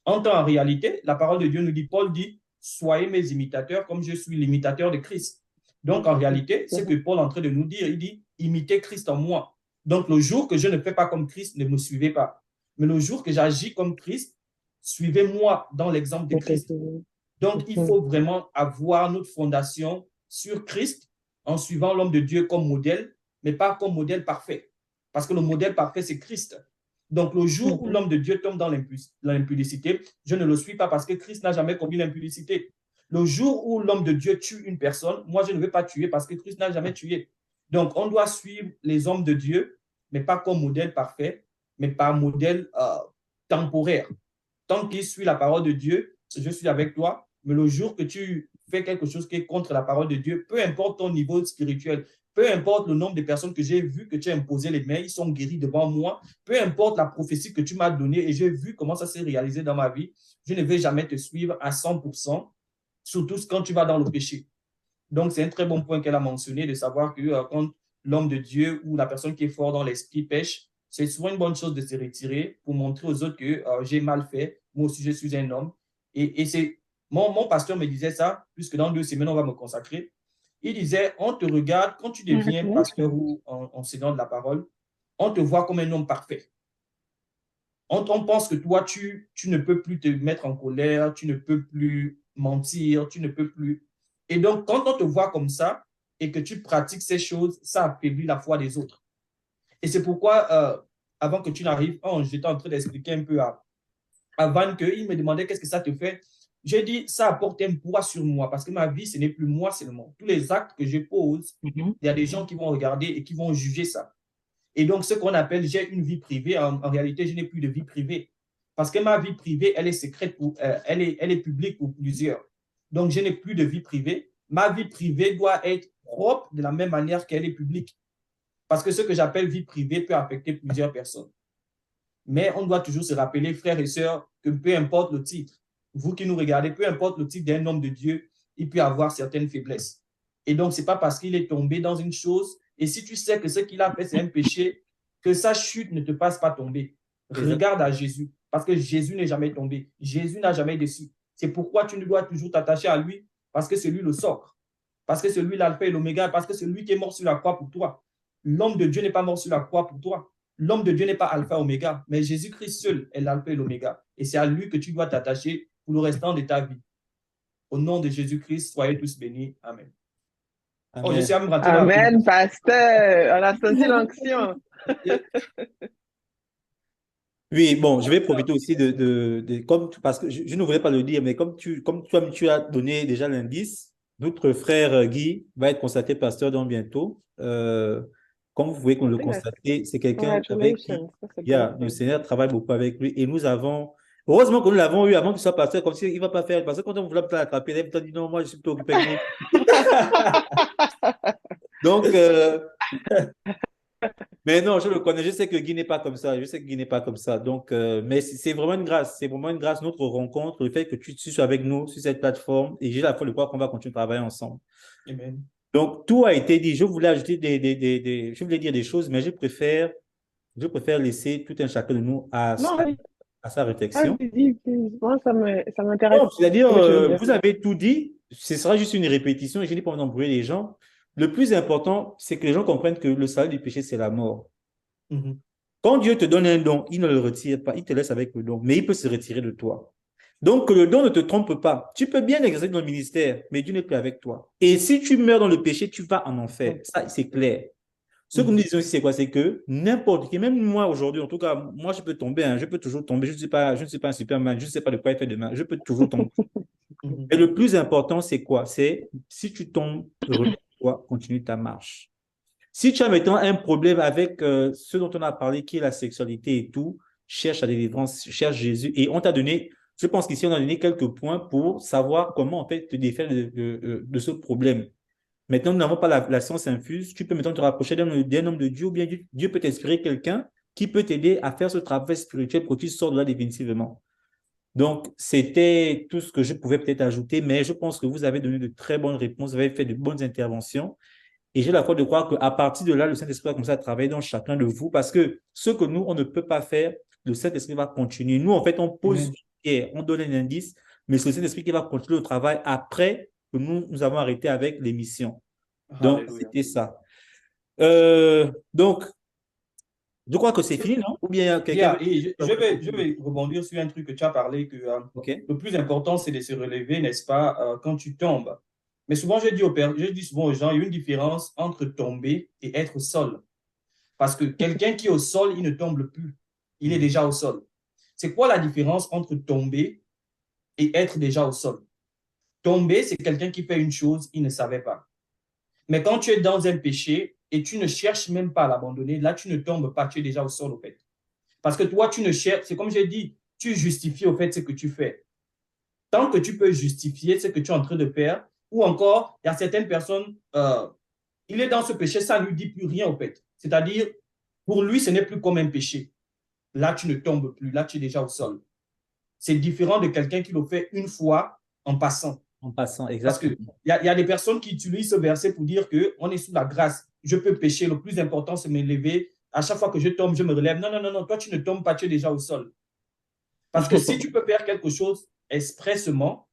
En réalité, la parole de Dieu nous dit, Paul dit, soyez mes imitateurs comme je suis l'imitateur de Christ. Donc en réalité, ce que Paul est en train de nous dire, il dit, imitez Christ en moi. Donc le jour que je ne fais pas comme Christ, ne me suivez pas. Mais le jour que j'agis comme Christ, suivez-moi dans l'exemple de Christ. Effectivement. Donc, il faut vraiment avoir notre fondation sur Christ en suivant l'homme de Dieu comme modèle, mais pas comme modèle parfait. Parce que le modèle parfait, c'est Christ. Donc, le jour où l'homme de Dieu tombe dans l'impudicité, je ne le suis pas parce que Christ n'a jamais commis l'impudicité. Le jour où l'homme de Dieu tue une personne, moi, je ne vais pas tuer parce que Christ n'a jamais tué. Donc, on doit suivre les hommes de Dieu, mais pas comme modèle parfait, mais par modèle temporaire. Tant qu'il suit la parole de Dieu, je suis avec toi. Mais le jour que tu fais quelque chose qui est contre la parole de Dieu, peu importe ton niveau spirituel, peu importe le nombre de personnes que j'ai vues, que tu as imposé les mains, ils sont guéris devant moi, peu importe la prophétie que tu m'as donnée et j'ai vu comment ça s'est réalisé dans ma vie, je ne vais jamais te suivre à 100%, surtout quand tu vas dans le péché. Donc, c'est un très bon point qu'elle a mentionné de savoir que quand l'homme de Dieu ou la personne qui est fort dans l'esprit pêche, c'est souvent une bonne chose de se retirer pour montrer aux autres que j'ai mal fait, moi aussi je suis un homme. Et c'est mon pasteur me disait ça, puisque dans 2 semaines, on va me consacrer. Il disait, on te regarde, quand tu deviens pasteur ou enseignant de la parole, on te voit comme un homme parfait. On pense que toi, tu ne peux plus te mettre en colère, tu ne peux plus mentir, tu ne peux plus. Et donc, quand on te voit comme ça et que tu pratiques ces choses, ça affaiblit la foi des autres. Et c'est pourquoi, avant que tu n'arrives, j'étais en train d'expliquer un peu à Van qu'il me demandait qu'est-ce que ça te fait. J'ai dit, ça apporte un poids sur moi parce que ma vie, ce n'est plus moi seulement. Tous les actes que je pose, il y a des gens qui vont regarder et qui vont juger ça. Et donc, ce qu'on appelle j'ai une vie privée, en réalité, je n'ai plus de vie privée. Parce que ma vie privée, elle est secrète, elle est publique pour plusieurs. Donc, je n'ai plus de vie privée. Ma vie privée doit être propre de la même manière qu'elle est publique. Parce que ce que j'appelle vie privée peut affecter plusieurs personnes. Mais on doit toujours se rappeler, frères et sœurs, que peu importe le titre, vous qui nous regardez, peu importe le titre d'un homme de Dieu, il peut avoir certaines faiblesses. Et donc, ce n'est pas parce qu'il est tombé dans une chose, et si tu sais que ce qu'il a fait, c'est un péché, que sa chute ne te passe pas tomber. Regarde à Jésus, parce que Jésus n'est jamais tombé. Jésus n'a jamais déçu. C'est pourquoi tu dois toujours t'attacher à lui, parce que c'est lui le socle, parce que c'est lui l'alpha et l'oméga, parce que c'est lui qui est mort sur la croix pour toi. L'homme de Dieu n'est pas mort sur la croix pour toi. L'homme de Dieu n'est pas alpha et oméga, mais Jésus-Christ seul est l'alpha et l'oméga. Et c'est à lui que tu dois t'attacher pour le restant de ta vie. Au nom de Jésus-Christ, soyez tous bénis. Amen. Amen. Oh, je suis à me rentrer dans Amen, pasteur. On a senti l'onction. Oui, bon, je vais profiter aussi parce que je ne voulais pas le dire, mais comme toi, tu as donné déjà l'indice, notre frère Guy va être constaté pasteur dans bientôt. Comme vous pouvez le constater, c'est quelqu'un avec qui le Seigneur travaille beaucoup avec lui. Et nous avons, heureusement que nous l'avons eu avant qu'il soit pasteur, comme s'il ne va pas faire, parce que quand on voulait l'attraper, il a dit non, moi je suis plutôt occupé avec lui. Donc, mais non, je le connais, je sais que Guy n'est pas comme ça, je sais que Guy n'est pas comme ça. Donc, mais c'est vraiment une grâce, notre rencontre, le fait que tu sois avec nous sur cette plateforme, et j'ai la foi de croire qu'on va continuer de travailler ensemble. Amen. Donc, tout a été dit. Je voulais ajouter je voulais dire des choses, mais je préfère laisser tout un chacun de nous à sa réflexion. Moi, ça m'intéresse. C'est-à-dire, vous avez tout dit, ce sera juste une répétition, et je n'ai pas envie d'embrouiller les gens. Le plus important, c'est que les gens comprennent que le salaire du péché, c'est la mort. Mm-hmm. Quand Dieu te donne un don, il ne le retire pas, il te laisse avec le don, mais il peut se retirer de toi. Donc, que le don ne te trompe pas. Tu peux bien exercer dans le ministère, mais Dieu n'est plus avec toi. Et si tu meurs dans le péché, tu vas en enfer. Ça, c'est clair. Ce que nous disons ici, c'est quoi? C'est que n'importe qui, même moi aujourd'hui, en tout cas, moi, je peux tomber, je peux toujours tomber. Je ne suis pas un Superman, je ne sais pas de quoi il fait demain. Je peux toujours tomber. Et le plus important, c'est quoi? C'est si tu tombes, toi, continue ta marche. Si tu as maintenant un problème avec ce dont on a parlé, qui est la sexualité et tout, cherche la délivrance, cherche Jésus. Et on t'a donné, je pense qu'ici, on a donné quelques points pour savoir comment, en fait, te défaire de ce problème. Maintenant, nous n'avons pas la science infuse. Tu peux maintenant te rapprocher d'un homme de Dieu ou bien Dieu peut t'inspirer quelqu'un qui peut t'aider à faire ce travail spirituel pour que tu sortes de là définitivement. Donc, c'était tout ce que je pouvais peut-être ajouter, mais je pense que vous avez donné de très bonnes réponses, vous avez fait de bonnes interventions. Et j'ai la foi de croire qu'à partir de là, le Saint-Esprit va commencer à travailler dans chacun de vous parce que ce que nous, on ne peut pas faire, le Saint-Esprit va continuer. Nous, en fait, on pose une pierre, on donne un indice, mais c'est le Saint-Esprit qui va continuer le travail après que nous avons arrêté avec l'émission. Donc, Alléluia. c'était ça. Donc, je crois que c'est fini, non? Ou bien quelqu'un... Bien, et je vais rebondir sur un truc que tu as parlé, que OK. le plus important, c'est de se relever, n'est-ce pas, quand tu tombes. Mais souvent, je dis souvent aux gens, il y a une différence entre tomber et être au sol. Parce que quelqu'un qui est au sol, il ne tombe plus. Il est déjà au sol. C'est quoi la différence entre tomber et être déjà au sol? Tomber, c'est quelqu'un qui fait une chose, il ne savait pas. Mais quand tu es dans un péché et tu ne cherches même pas à l'abandonner, là, tu ne tombes pas, tu es déjà au sol, au fait. Parce que toi, tu ne cherches, c'est comme j'ai dit, tu justifies au fait ce que tu fais. Tant que tu peux justifier ce que tu es en train de faire, ou encore, il y a certaines personnes, il est dans ce péché, ça ne lui dit plus rien, au fait. C'est-à-dire, pour lui, ce n'est plus comme un péché. Là, tu ne tombes plus, là, tu es déjà au sol. C'est différent de quelqu'un qui le fait une fois en passant. En passant, Parce qu'il exactement. y a des personnes qui utilisent ce verset pour dire qu'on est sous la grâce. Je peux pécher, le plus important, c'est me lever. À chaque fois que je tombe, je me relève. Non, non, non, non, toi, tu ne tombes pas, tu es déjà au sol. Parce que si tu peux faire quelque chose expressément,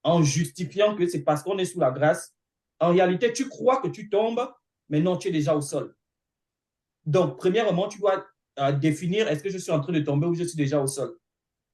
en justifiant que c'est parce qu'on est sous la grâce, en réalité, tu crois que tu tombes, mais non, tu es déjà au sol. Donc, premièrement, tu dois définir est-ce que je suis en train de tomber ou je suis déjà au sol.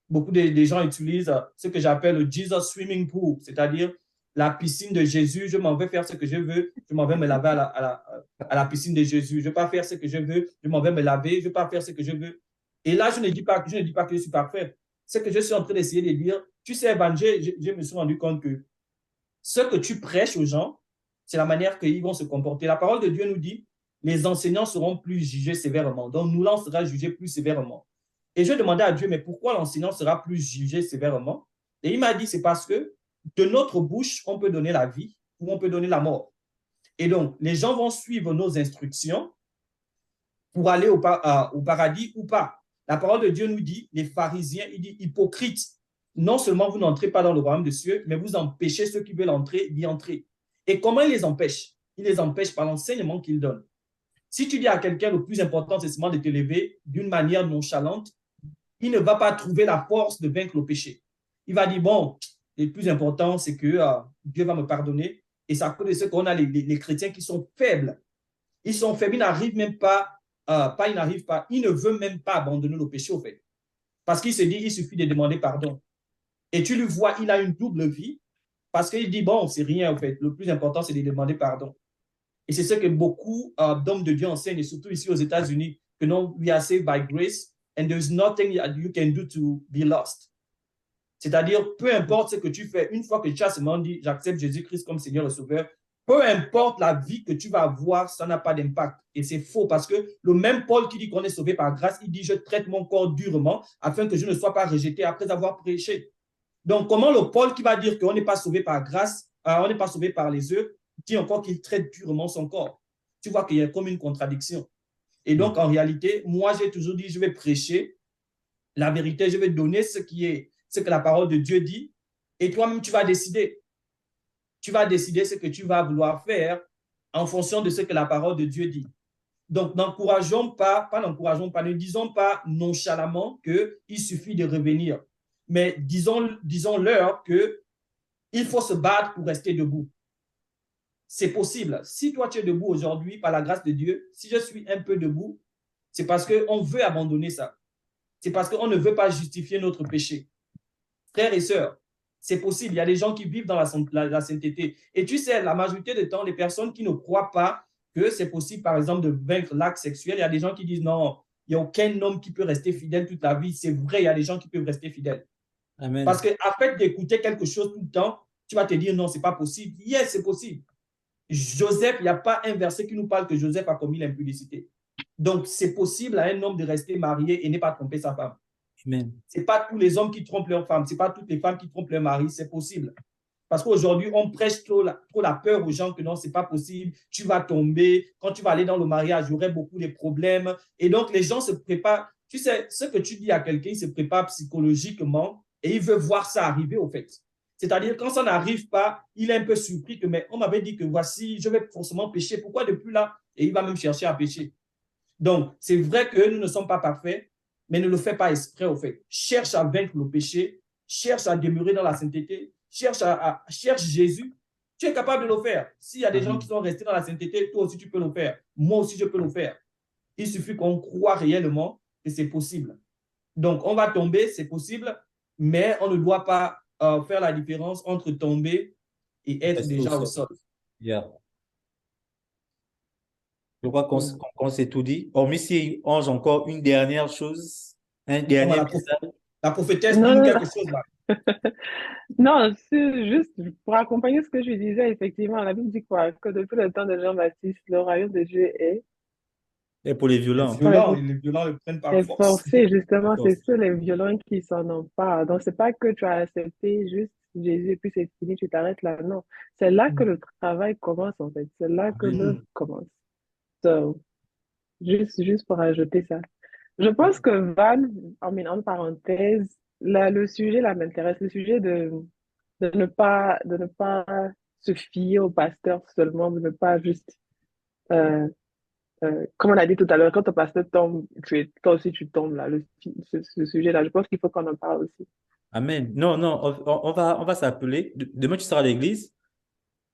Beaucoup de gens utilisent ce que j'appelle le Jesus Swimming Pool, c'est-à-dire la piscine de Jésus. Je m'en vais faire ce que je veux, je m'en vais me laver à la piscine de Jésus. Je ne vais pas faire ce que je veux, je m'en vais me laver, je ne vais pas faire ce que je veux. Et là, je ne dis pas que je suis parfait. Ce que je suis en train d'essayer de dire, tu sais, Evangé, je me suis rendu compte que ce que tu prêches aux gens, c'est la manière qu'ils vont se comporter. La parole de Dieu nous dit, les enseignants seront plus jugés sévèrement. Donc, nous, là, on sera jugés plus sévèrement. Et je demandais à Dieu, mais pourquoi l'enseignant sera plus jugé sévèrement? Et il m'a dit, c'est parce que de notre bouche, on peut donner la vie ou on peut donner la mort. Et donc, les gens vont suivre nos instructions pour aller au paradis ou pas. La parole de Dieu nous dit, les pharisiens, il dit, hypocrites, non seulement vous n'entrez pas dans le royaume des cieux, mais vous empêchez ceux qui veulent entrer d'y entrer. Et comment il les empêche? Il les empêche par l'enseignement qu'il donne. Si tu dis à quelqu'un, le plus important, c'est seulement de te lever d'une manière nonchalante, il ne va pas trouver la force de vaincre le péché. Il va dire, bon, le plus important, c'est que Dieu va me pardonner. Et c'est à cause de ce qu'on a les chrétiens qui sont faibles. Ils sont faibles, ils n'arrivent même pas, ils ne veulent même pas abandonner le péché, au fait. Parce qu'il se dit, il suffit de demander pardon. Et tu le vois, il a une double vie, parce qu'il dit, bon, c'est rien, en fait. Le plus important, c'est de demander pardon. Et c'est ce que beaucoup d'hommes de Dieu enseignent, et surtout ici aux États-Unis, que non, we are saved by grace, and there is nothing you can do to be lost. C'est-à-dire, peu importe ce que tu fais, une fois que tu as seulement dit, j'accepte Jésus-Christ comme Seigneur et Sauveur, peu importe la vie que tu vas avoir, ça n'a pas d'impact. Et c'est faux parce que le même Paul qui dit qu'on est sauvé par grâce, il dit, je traite mon corps durement afin que je ne sois pas rejeté après avoir prêché. Donc, comment le Paul qui va dire qu'on n'est pas sauvé par grâce, on n'est pas sauvé par les œuvres, dit encore qu'il traite durement son corps? Tu vois qu'il y a comme une contradiction. Et donc, en réalité, moi, j'ai toujours dit, je vais prêcher la vérité, je vais donner ce que la parole de Dieu dit, et toi-même, tu vas décider. Tu vas décider ce que tu vas vouloir faire en fonction de ce que la parole de Dieu dit. Donc, ne disons pas nonchalamment qu'il suffit de revenir, mais disons-leur qu'il faut se battre pour rester debout. C'est possible. Si toi, tu es debout aujourd'hui, par la grâce de Dieu, si je suis un peu debout, c'est parce qu'on veut abandonner ça. C'est parce qu'on ne veut pas justifier notre péché. Frères et sœurs, c'est possible. Il y a des gens qui vivent dans la sainteté. Et tu sais, la majorité du temps, les personnes qui ne croient pas que c'est possible, par exemple, de vaincre l'acte sexuel, il y a des gens qui disent non, il n'y a aucun homme qui peut rester fidèle toute la vie. C'est vrai, il y a des gens qui peuvent rester fidèles. Amen. Parce qu'à fait d'écouter quelque chose tout le temps, tu vas te dire non, ce n'est pas possible. Yes, c'est possible. Joseph, il n'y a pas un verset qui nous parle que Joseph a commis l'impudicité. Donc, c'est possible à un homme de rester marié et ne pas tromper sa femme. Amen. Ce n'est pas tous les hommes qui trompent leur femme, ce n'est pas toutes les femmes qui trompent leur mari, c'est possible. Parce qu'aujourd'hui, on prêche trop la peur aux gens que non, ce n'est pas possible, tu vas tomber, quand tu vas aller dans le mariage, il y aurait beaucoup de problèmes. Et donc, les gens se préparent. Tu sais, ce que tu dis à quelqu'un, il se prépare psychologiquement et il veut voir ça arriver au fait. C'est-à-dire, quand ça n'arrive pas, il est un peu surpris que, mais on m'avait dit que voici, je vais forcément pécher. Pourquoi depuis là? Et il va même chercher à pécher. Donc, c'est vrai que nous ne sommes pas parfaits, mais ne le fais pas exprès au fait. Cherche à vaincre le péché, cherche à demeurer dans la sainteté, cherche Jésus. Tu es capable de le faire. S'il y a des gens qui sont restés dans la sainteté, toi aussi tu peux le faire. Moi aussi je peux le faire. Il suffit qu'on croit réellement que c'est possible. Donc, on va tomber, c'est possible, mais on ne doit pas faire la différence entre tomber et être déjà au sol. Yeah. Je crois qu'on s'est tout dit. Hormis si Ange, encore une dernière chose, un dernier message. La prophétesse dit quelque chose là. Non, c'est juste pour accompagner ce que je disais, effectivement, la Bible dit quoi? Que depuis le temps de Jean-Baptiste, le royaume de Dieu est... Et pour les violents. Les violents le prennent par force. Forcé, justement, c'est ceux les violents qui s'en emparent. Donc, c'est pas que tu as accepté juste Jésus et puis c'est fini, tu t'arrêtes là. Non, c'est là que le travail commence, en fait. C'est là que l'œuvre commence. So, juste pour ajouter ça. Je pense que Van, en parenthèse, le sujet là m'intéresse, le sujet de ne pas se fier au pasteur seulement, de ne pas juste, comme on a dit tout à l'heure, quand ton pasteur tombe, toi aussi tu tombes là, ce sujet-là. Je pense qu'il faut qu'on en parle aussi. Amen. Non, non, on va s'appeler. Demain, tu seras à l'église.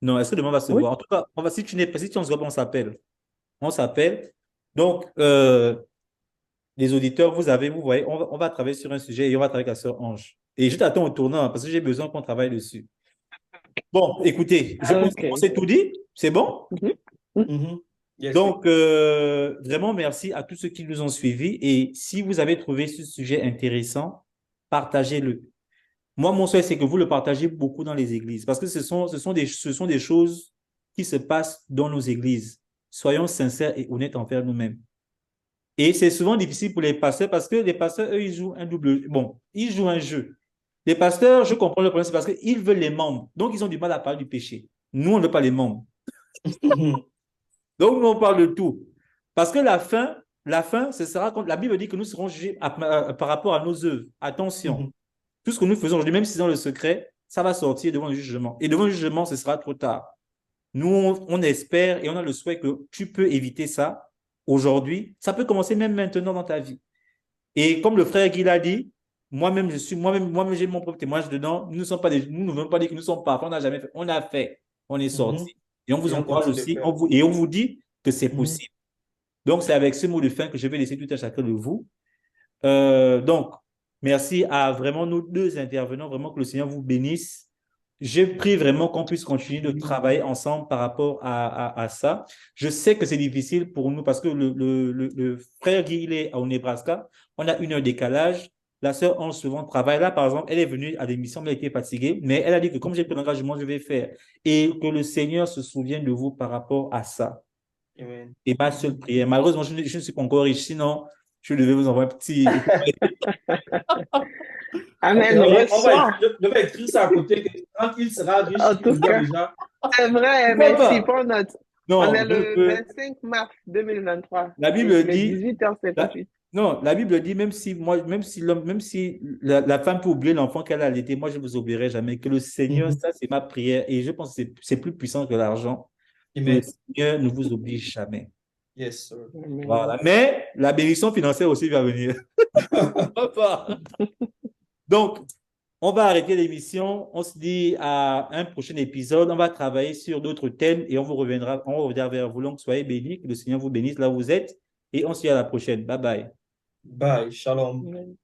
Non, est-ce que demain on va se voir? En tout cas, si tu n'es pas, si tu ne se vois pas, on s'appelle. On s'appelle. Donc, les auditeurs, vous voyez, on va travailler sur un sujet et on va travailler avec la sœur Ange. Et je t'attends au tournant parce que j'ai besoin qu'on travaille dessus. Bon, écoutez, je pense qu'on s'est tout dit. C'est bon? Yes. Donc, vraiment, merci à tous ceux qui nous ont suivis. Et si vous avez trouvé ce sujet intéressant, partagez-le. Moi, mon souhait, c'est que vous le partagez beaucoup dans les églises parce que ce sont des choses qui se passent dans nos églises. Soyons sincères et honnêtes envers nous-mêmes. Et c'est souvent difficile pour les pasteurs parce que les pasteurs, eux, ils jouent ils jouent un jeu. Les pasteurs, je comprends le problème, c'est parce qu'ils veulent les membres. Donc, ils ont du mal à parler du péché. Nous, on ne veut pas les membres. Donc, nous, on parle de tout. Parce que la fin, ce sera quand la Bible dit que nous serons jugés par rapport à nos œuvres. Attention. Tout ce que nous faisons aujourd'hui, même si c'est dans le secret, ça va sortir devant le jugement. Et devant le jugement, ce sera trop tard. Nous, on espère et on a le souhait que tu peux éviter ça aujourd'hui. Ça peut commencer même maintenant dans ta vie. Et comme le frère Guy l'a dit, moi-même, j'ai mon propre témoignage dedans. Nous ne voulons pas dire que nous sommes parfaits. On n'a jamais fait. On a fait. On est sorti. Et on vous encourage aussi. On vous dit que c'est possible. Donc, c'est avec ce mot de fin que je vais laisser tout à chacun de vous. Donc, merci à vraiment nos deux intervenants. Vraiment que le Seigneur vous bénisse. Je prie vraiment qu'on puisse continuer de travailler ensemble par rapport à ça. Je sais que c'est difficile pour nous parce que le frère Guy, il est au Nebraska. On a 1 heure décalage. La sœur Ange souvent travaille. Là, par exemple, elle est venue à l'émission, mais elle était fatiguée. Mais elle a dit que comme j'ai pris l'engagement, je vais faire. Et que le Seigneur se souvienne de vous par rapport à ça. Amen. Et ma seule prière. Malheureusement, je ne suis pas encore riche. Sinon, je devais vous envoyer un petit... Amen. Je vais écrire ça à côté. Quand il sera riche, en tout cas, déjà. C'est vrai, merci pour notre... Non, on est le 25 mars 2023. La Bible dit... 18h58. Non, la Bible dit, même si la femme peut oublier l'enfant qu'elle a allaité, moi, je ne vous oublierai jamais. Que le Seigneur, ça, c'est ma prière. Et je pense que c'est plus puissant que l'argent. Que le Seigneur ne vous oublie jamais. Yes, sir. Voilà. Mais la bénédiction financière aussi va venir. Donc, on va arrêter l'émission. On se dit à un prochain épisode. On va travailler sur d'autres thèmes et on reviendra vers vous. Donc, soyez bénis. Que le Seigneur vous bénisse là où vous êtes. Et on se dit à la prochaine. Bye bye. Bye. Shalom.